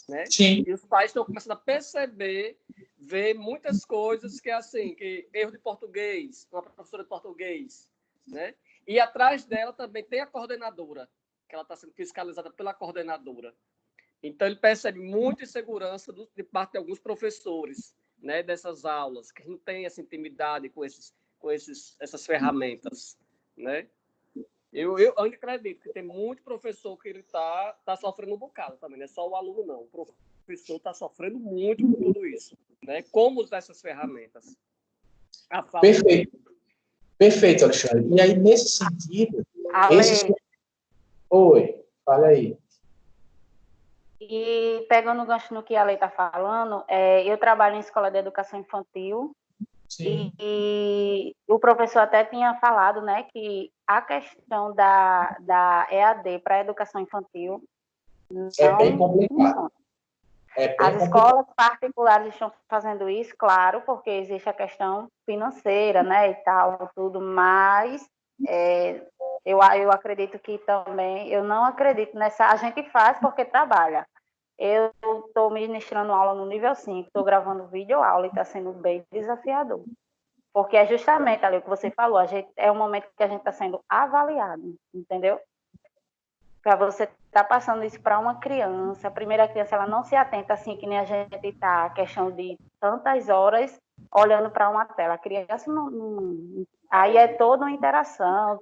né? Sim. E os pais estão começando a perceber, ver muitas coisas que, assim, que erro de português, uma professora de português, né? E atrás dela também tem a coordenadora, que ela está sendo fiscalizada pela coordenadora. Então, ele percebe muita insegurança de parte de alguns professores, né, dessas aulas, que não têm essa intimidade com essas ferramentas, né? Eu ainda acredito que tem muito professor que ele tá sofrendo um bocado também, não é só o aluno, não. O professor está sofrendo muito com tudo isso, né? Como usar essas ferramentas. Perfeito. Perfeito, Alexandre. E aí, nesse sentido... Oi, fala aí. E pegando o gancho no que a Lei está falando, eu trabalho em escola de educação infantil. Sim. E o professor até tinha falado, né, que a questão da EAD para a educação infantil É bem complicado. As escolas particulares estão fazendo isso, claro, porque existe a questão financeira, né, e tal, tudo, mas eu acredito que também, eu não acredito nessa, a gente faz porque trabalha. Eu estou ministrando aula no nível 5, estou gravando vídeo aula e está sendo bem desafiador. Porque é justamente ali o que você falou, é um momento que a gente está sendo avaliado, entendeu? Para você estar passando isso para uma criança, a primeira criança ela não se atenta assim que nem a gente está, a questão de tantas horas olhando para uma tela. A criança não. Aí é toda uma interação,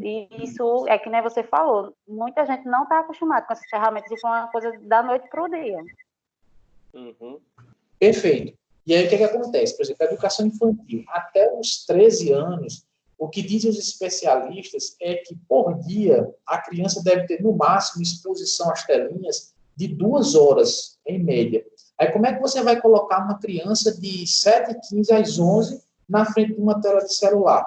e isso é que nem você falou, muita gente não está acostumada com essas ferramentas e com uma coisa da noite para o dia. Uhum. Perfeito. E aí o que acontece? Por exemplo, a educação infantil, até os 13 anos, o que dizem os especialistas é que, por dia, a criança deve ter, no máximo, exposição às telinhas de 2 horas, em média. Aí, como é que você vai colocar uma criança de 7h15 às 11 na frente de uma tela de celular?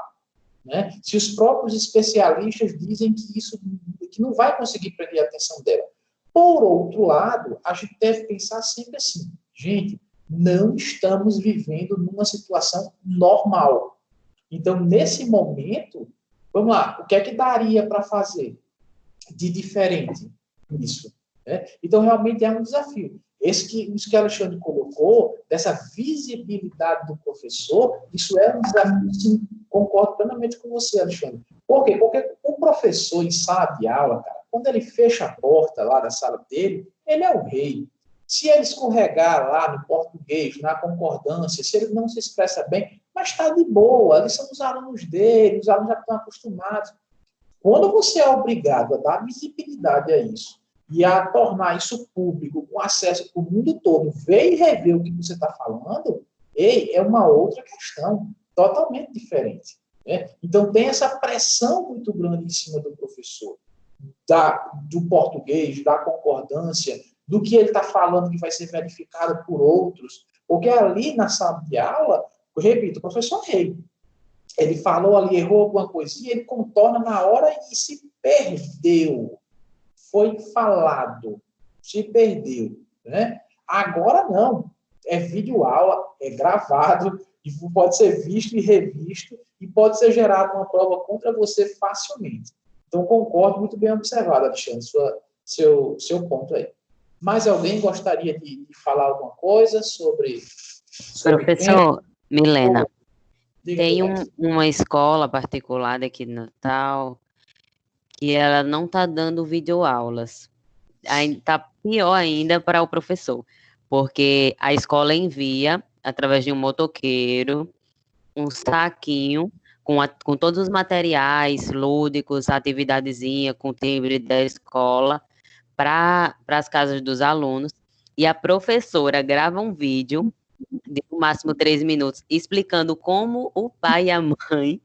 Né? Se os próprios especialistas dizem que não vai conseguir prender a atenção dela. Por outro lado, a gente deve pensar sempre assim, gente, não estamos vivendo numa situação normal. Então, nesse momento, vamos lá, o que é que daria para fazer de diferente nisso? Né? Então, realmente é um desafio. Isso que Alexandre colocou, dessa visibilidade do professor, isso é um desafio, sim, concordo plenamente com você, Alexandre. Por quê? Porque o professor, em sala de aula, cara, quando ele fecha a porta lá da sala dele, ele é o rei. Se ele escorregar lá no português, na concordância, se ele não se expressa bem, mas está de boa, eles são os alunos dele, os alunos já estão acostumados. Quando você é obrigado a dar visibilidade a isso e a tornar isso público, com acesso para o mundo todo, ver e rever o que você está falando, é uma outra questão, totalmente diferente. Né? Então, tem essa pressão muito grande em cima do professor, do português, da concordância, do que ele está falando que vai ser verificado por outros, porque ali na sala de aula, eu repito, o professor rei, ele falou ali, errou alguma coisinha, ele contorna na hora e se perdeu. Foi falado, se perdeu. Né? Agora não, é videoaula, é gravado, e pode ser visto e revisto, e pode ser gerada uma prova contra você facilmente. Então, concordo, muito bem observado, Alexandre, seu ponto aí. Mais alguém gostaria de falar alguma coisa sobre Professor Milena, tem Diga, uma escola particular aqui no Natal que ela não está dando videoaulas. Está pior ainda para o professor, porque a escola envia, através de um motoqueiro, um saquinho com todos os materiais lúdicos, atividadezinha com timbre da escola, para as casas dos alunos, e a professora grava um vídeo de no máximo 3 minutos, explicando como o pai e a mãe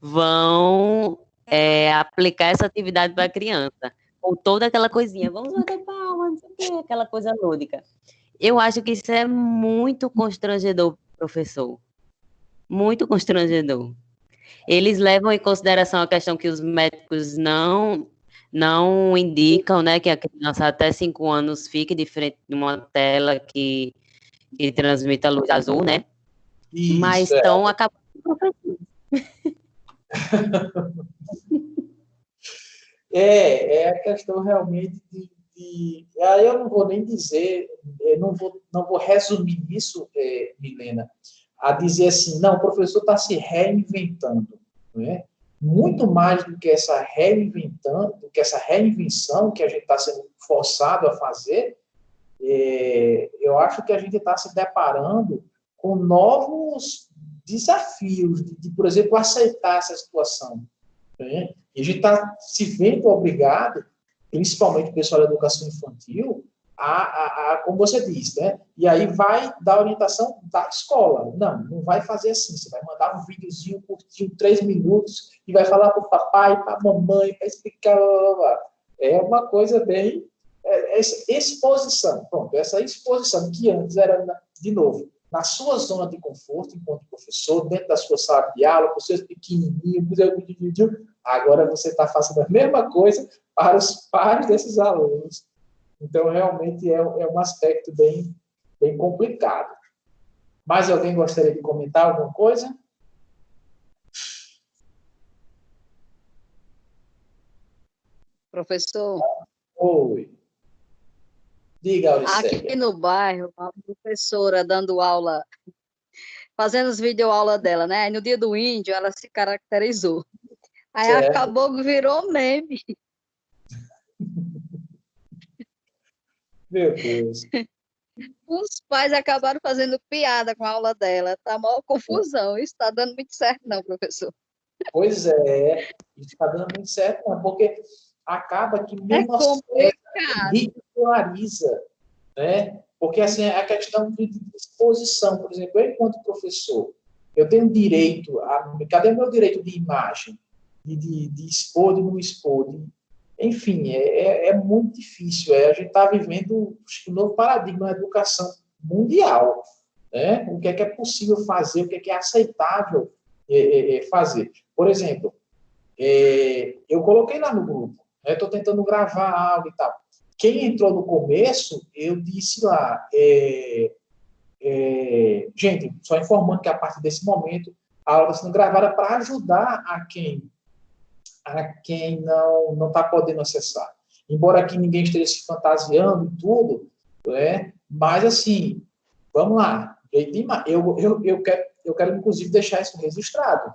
vão aplicar essa atividade para a criança. Ou toda aquela coisinha, vamos bater palma, não sei o quê, aquela coisa lúdica. Eu acho que isso é muito constrangedor, professor. Muito constrangedor. Eles levam em consideração a questão que os médicos não indicam, né, que a criança até 5 anos fique de frente de uma tela que transmita luz azul, né? Isso, Mas estão acabando. É a questão realmente aí eu não vou nem dizer, não vou resumir isso, Milena, a dizer assim, não, o professor está se reinventando, né? Muito mais do que essa reinvenção que a gente está sendo forçado a fazer, eu acho que a gente está se deparando com novos desafios por exemplo, aceitar essa situação, né? E a gente está se vendo obrigado, principalmente o pessoal da educação infantil, como você disse, né? E aí vai dar orientação da escola. Não vai fazer assim. Você vai mandar um videozinho curtinho, 3 minutos, e vai falar para o papai, para a mamãe, para explicar. Blá, blá, blá. É uma coisa bem... exposição. Pronto, essa exposição que antes era, de novo, na sua zona de conforto, enquanto professor, dentro da sua sala de aula, com seus pequenininhos, agora você está fazendo a mesma coisa para os pais desses alunos. Então, realmente, é um aspecto bem, bem complicado. Mais alguém gostaria de comentar alguma coisa? Professor, Oi. Diga, Auricélia. aqui no bairro, uma professora dando aula, fazendo as videoaulas dela, né? Aí no dia do índio, ela se caracterizou. Aí Certo. acabou que virou meme. Meu Deus. Os pais acabaram fazendo piada com a aula dela. Tá maior confusão. Isso está dando muito certo, não, professor. Pois é, isso está dando muito certo, não, porque acaba que mesmo ridiculariza, né? Porque, assim, a questão de exposição, por exemplo, eu, enquanto professor, eu tenho direito cadê meu direito de imagem? De expor, de não expor, enfim, é muito difícil. A gente está vivendo um novo paradigma na educação mundial, né? O que é possível fazer, o que é aceitável fazer. Por exemplo, eu coloquei lá no grupo, estou tentando gravar algo e tal. Quem entrou no começo, eu disse lá, gente, só informando que a partir desse momento a aula está sendo gravada para ajudar a quem não está podendo acessar. Embora aqui ninguém esteja se fantasiando e tudo, mas assim, vamos lá. Eu quero, inclusive, deixar isso registrado.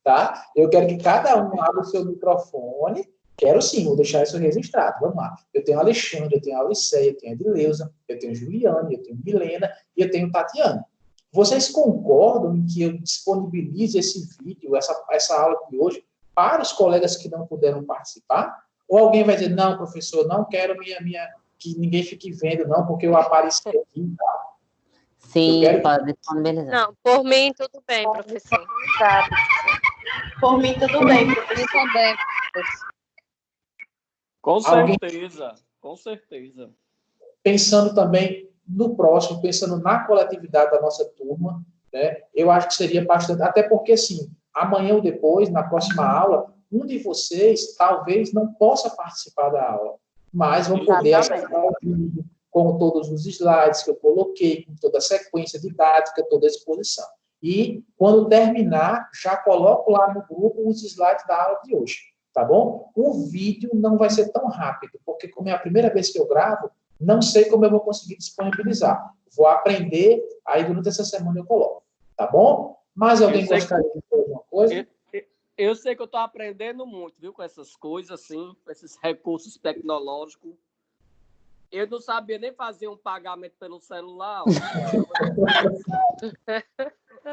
Tá? Eu quero que cada um abra o seu microfone. Quero sim, vou deixar isso registrado. Vamos lá. Eu tenho a Alexandre, eu tenho a Auriceia, eu tenho a Edileuza, eu tenho a Juliane, eu tenho a Milena e eu tenho a Tatiana. Vocês concordam em que eu disponibilize esse vídeo, essa aula de hoje, para os colegas que não puderam participar? Ou alguém vai dizer, não, professor, não quero que ninguém fique vendo, não, porque eu apareci aqui e tal. Sim, pode disponibilizar. Não, por mim tudo bem, professor. Por mim tudo bem, professor. Também. Com certeza, com certeza. Pensando também no próximo, pensando na coletividade da nossa turma, né, eu acho que seria bastante, até porque, assim, amanhã ou depois, na próxima aula, um de vocês talvez não possa participar da aula, mas vão poder acessar o vídeo com todos os slides que eu coloquei, com toda a sequência didática, toda a exposição. E, quando terminar, já coloco lá no grupo os slides da aula de hoje, tá bom? O vídeo não vai ser tão rápido, porque como é a primeira vez que eu gravo, não sei como eu vou conseguir disponibilizar. Vou aprender, aí durante essa semana eu coloco, tá bom? Mas alguém gostaria de dizer alguma coisa? Eu sei que eu estou aprendendo muito, viu, com essas coisas, assim, com esses recursos tecnológicos. Eu não sabia nem fazer um pagamento pelo celular.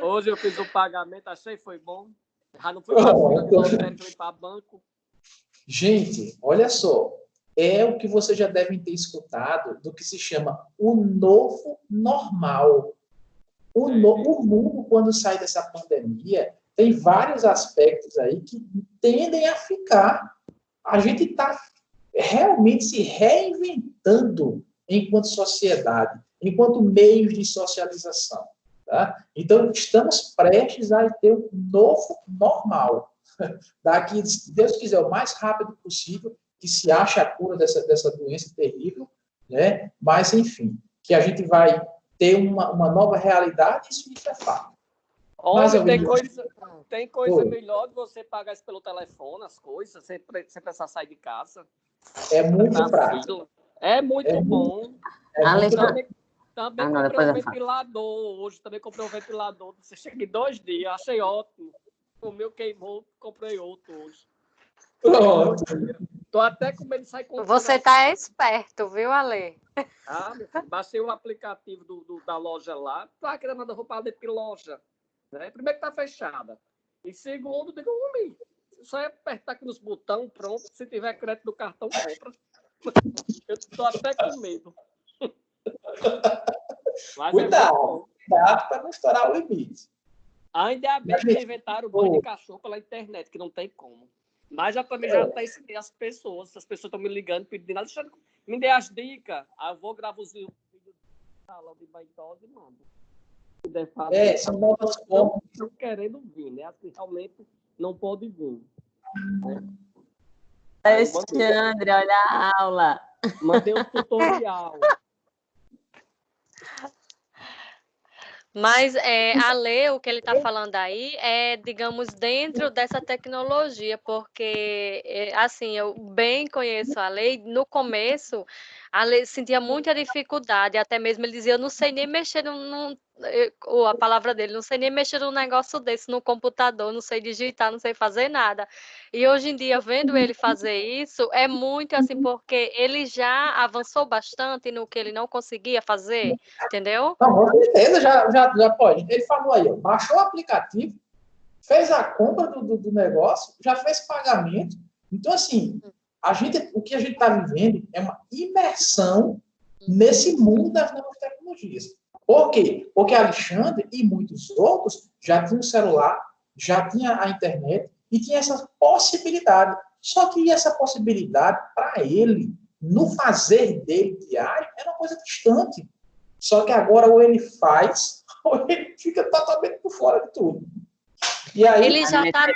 Hoje eu fiz um pagamento, achei que foi bom. Já não fui para banco. Gente, olha só. É o que vocês já devem ter escutado do que se chama o novo normal. O mundo, quando sai dessa pandemia, tem vários aspectos aí que tendem a ficar. A gente está realmente se reinventando enquanto sociedade, enquanto meios de socialização. Tá? Então, estamos prestes a ter um novo normal. Daqui, se Deus quiser, o mais rápido possível, que se ache a cura dessa doença terrível, né? Mas, enfim, que a gente vai ter uma nova realidade, isso é fato. Olha, tem coisa melhor de você pagar isso pelo telefone, as coisas, sem precisar sair de casa. É muito prático. É muito bom. Também comprei um ventilador. Hoje também comprei um ventilador. Você chega em 2 dias, achei ótimo. O meu queimou, comprei outro hoje. Pronto. Tô até com medo de sair com. Você tá esperto, viu, Ale? Baixei o aplicativo da loja lá. Tô querendo mandar roupa dentro de loja. Né? Primeiro que tá fechada. E segundo, digo, homem, só é apertar aqui nos botões, pronto. Se tiver crédito do cartão, compra. Eu tô até com medo. Mas cuidado, cuidado para não estourar o limite. Ainda bem que inventaram o banho de cachorro pela internet, que não tem como. Mas também já está ensinando as pessoas estão me ligando, pedindo, me dê as dicas. Aí eu vou gravar os vídeos de salão de banho e mando. São novas formas. Estão querendo vir, né? Assim, realmente não pode vir. Né? Alexandre, olha a aula. Mandei um tutorial. Mas a lei, o que ele está falando aí, é, digamos, dentro dessa tecnologia, porque, assim, eu bem conheço a lei. No começo, a lei sentia muita dificuldade, até mesmo ele dizia, eu não sei nem mexer a palavra dele, não sei nem mexer num negócio desse no computador, não sei digitar, não sei fazer nada. E hoje em dia, vendo ele fazer isso, é muito assim, porque ele já avançou bastante no que ele não conseguia fazer, entendeu? Não, com certeza, já pode. Ele falou aí, ó, baixou o aplicativo, fez a compra do negócio, já fez pagamento. Então, assim, o que a gente está vivendo é uma imersão nesse mundo das novas tecnologias. Por quê? Porque Alexandre e muitos outros já tinham celular, já tinha a internet e tinha essa possibilidade. Só que essa possibilidade, para ele, no fazer dele diário, era uma coisa distante. Só que agora ou ele faz, ou ele fica totalmente por fora de tudo. E aí, ele já está...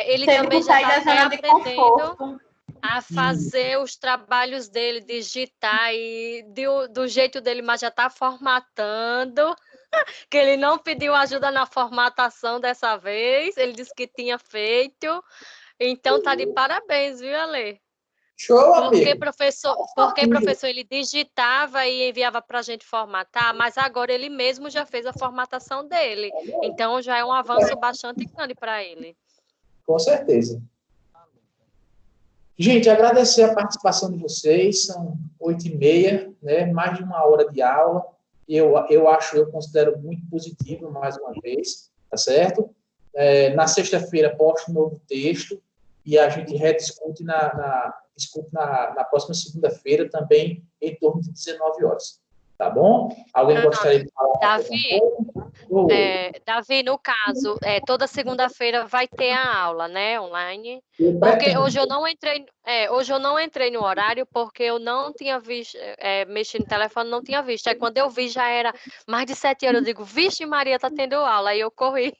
ele também já está aprendendo a fazer os trabalhos dele, digitar, e do jeito dele, mas já está formatando, que ele não pediu ajuda na formatação dessa vez, ele disse que tinha feito, então tá de parabéns, viu, Ale? Show, porque professor, ele digitava e enviava para a gente formatar, mas agora ele mesmo já fez a formatação dele, então já é um avanço bastante grande para ele. Com certeza. Gente, agradecer a participação de vocês, são 8h30, né? Mais de 1 hora de aula. Eu considero muito positivo, mais uma vez, tá certo? Na sexta-feira, posto um novo texto e a gente rediscute na próxima segunda-feira, também em torno de 19 horas. Tá bom? Alguém gostaria de falar? Davi, no caso, toda segunda-feira vai ter a aula, né, online? Porque hoje eu não entrei no horário, porque eu não tinha visto, mexi no telefone, não tinha visto. Aí quando eu vi, já era mais de 7 horas. Eu digo, vixe, Maria, tá tendo aula. Aí eu corri.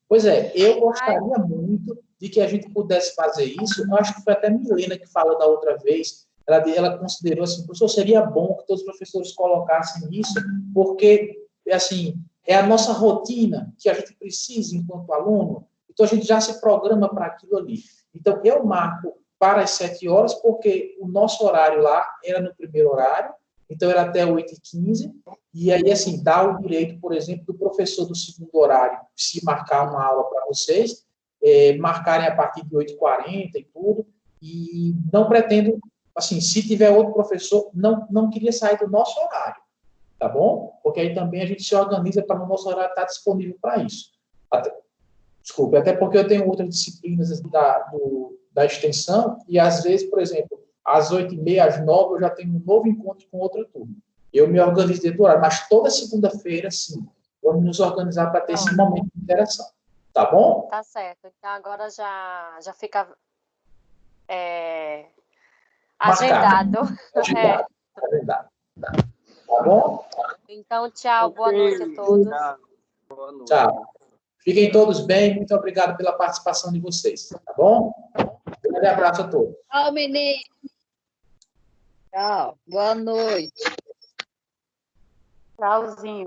Pois é, eu gostaria muito de que a gente pudesse fazer isso. Eu acho que foi até a Milena que falou da outra vez. Ela considerou assim, professor, seria bom que todos os professores colocassem isso, porque, assim, é a nossa rotina que a gente precisa enquanto aluno, então a gente já se programa para aquilo ali. Então, eu marco para as 7 horas, porque o nosso horário lá era no primeiro horário, então era até 8h15, e aí, assim, dá o direito, por exemplo, do professor do segundo horário, se marcar uma aula para vocês, marcarem a partir de 8h40 e tudo, e não pretendo, assim, se tiver outro professor, não queria sair do nosso horário, tá bom? Porque aí também a gente se organiza para o nosso horário estar disponível para isso. Até porque eu tenho outras disciplinas da extensão e, às vezes, por exemplo, às 8h30, às 9h, eu já tenho um novo encontro com outra turma. Eu me organizo dentro do horário, mas toda segunda-feira, sim, Vamos nos organizar para ter esse momento de interação. Tá bom? Tá certo. Então, agora já fica Marcado. agendado. Agendado. Tá bom? Então, tchau. Boa noite a todos. Boa noite. Tchau. Fiquem todos bem. Muito obrigado pela participação de vocês. Tá bom? Um grande abraço a todos. Tchau, menino. Tchau. Boa noite. Tchauzinho.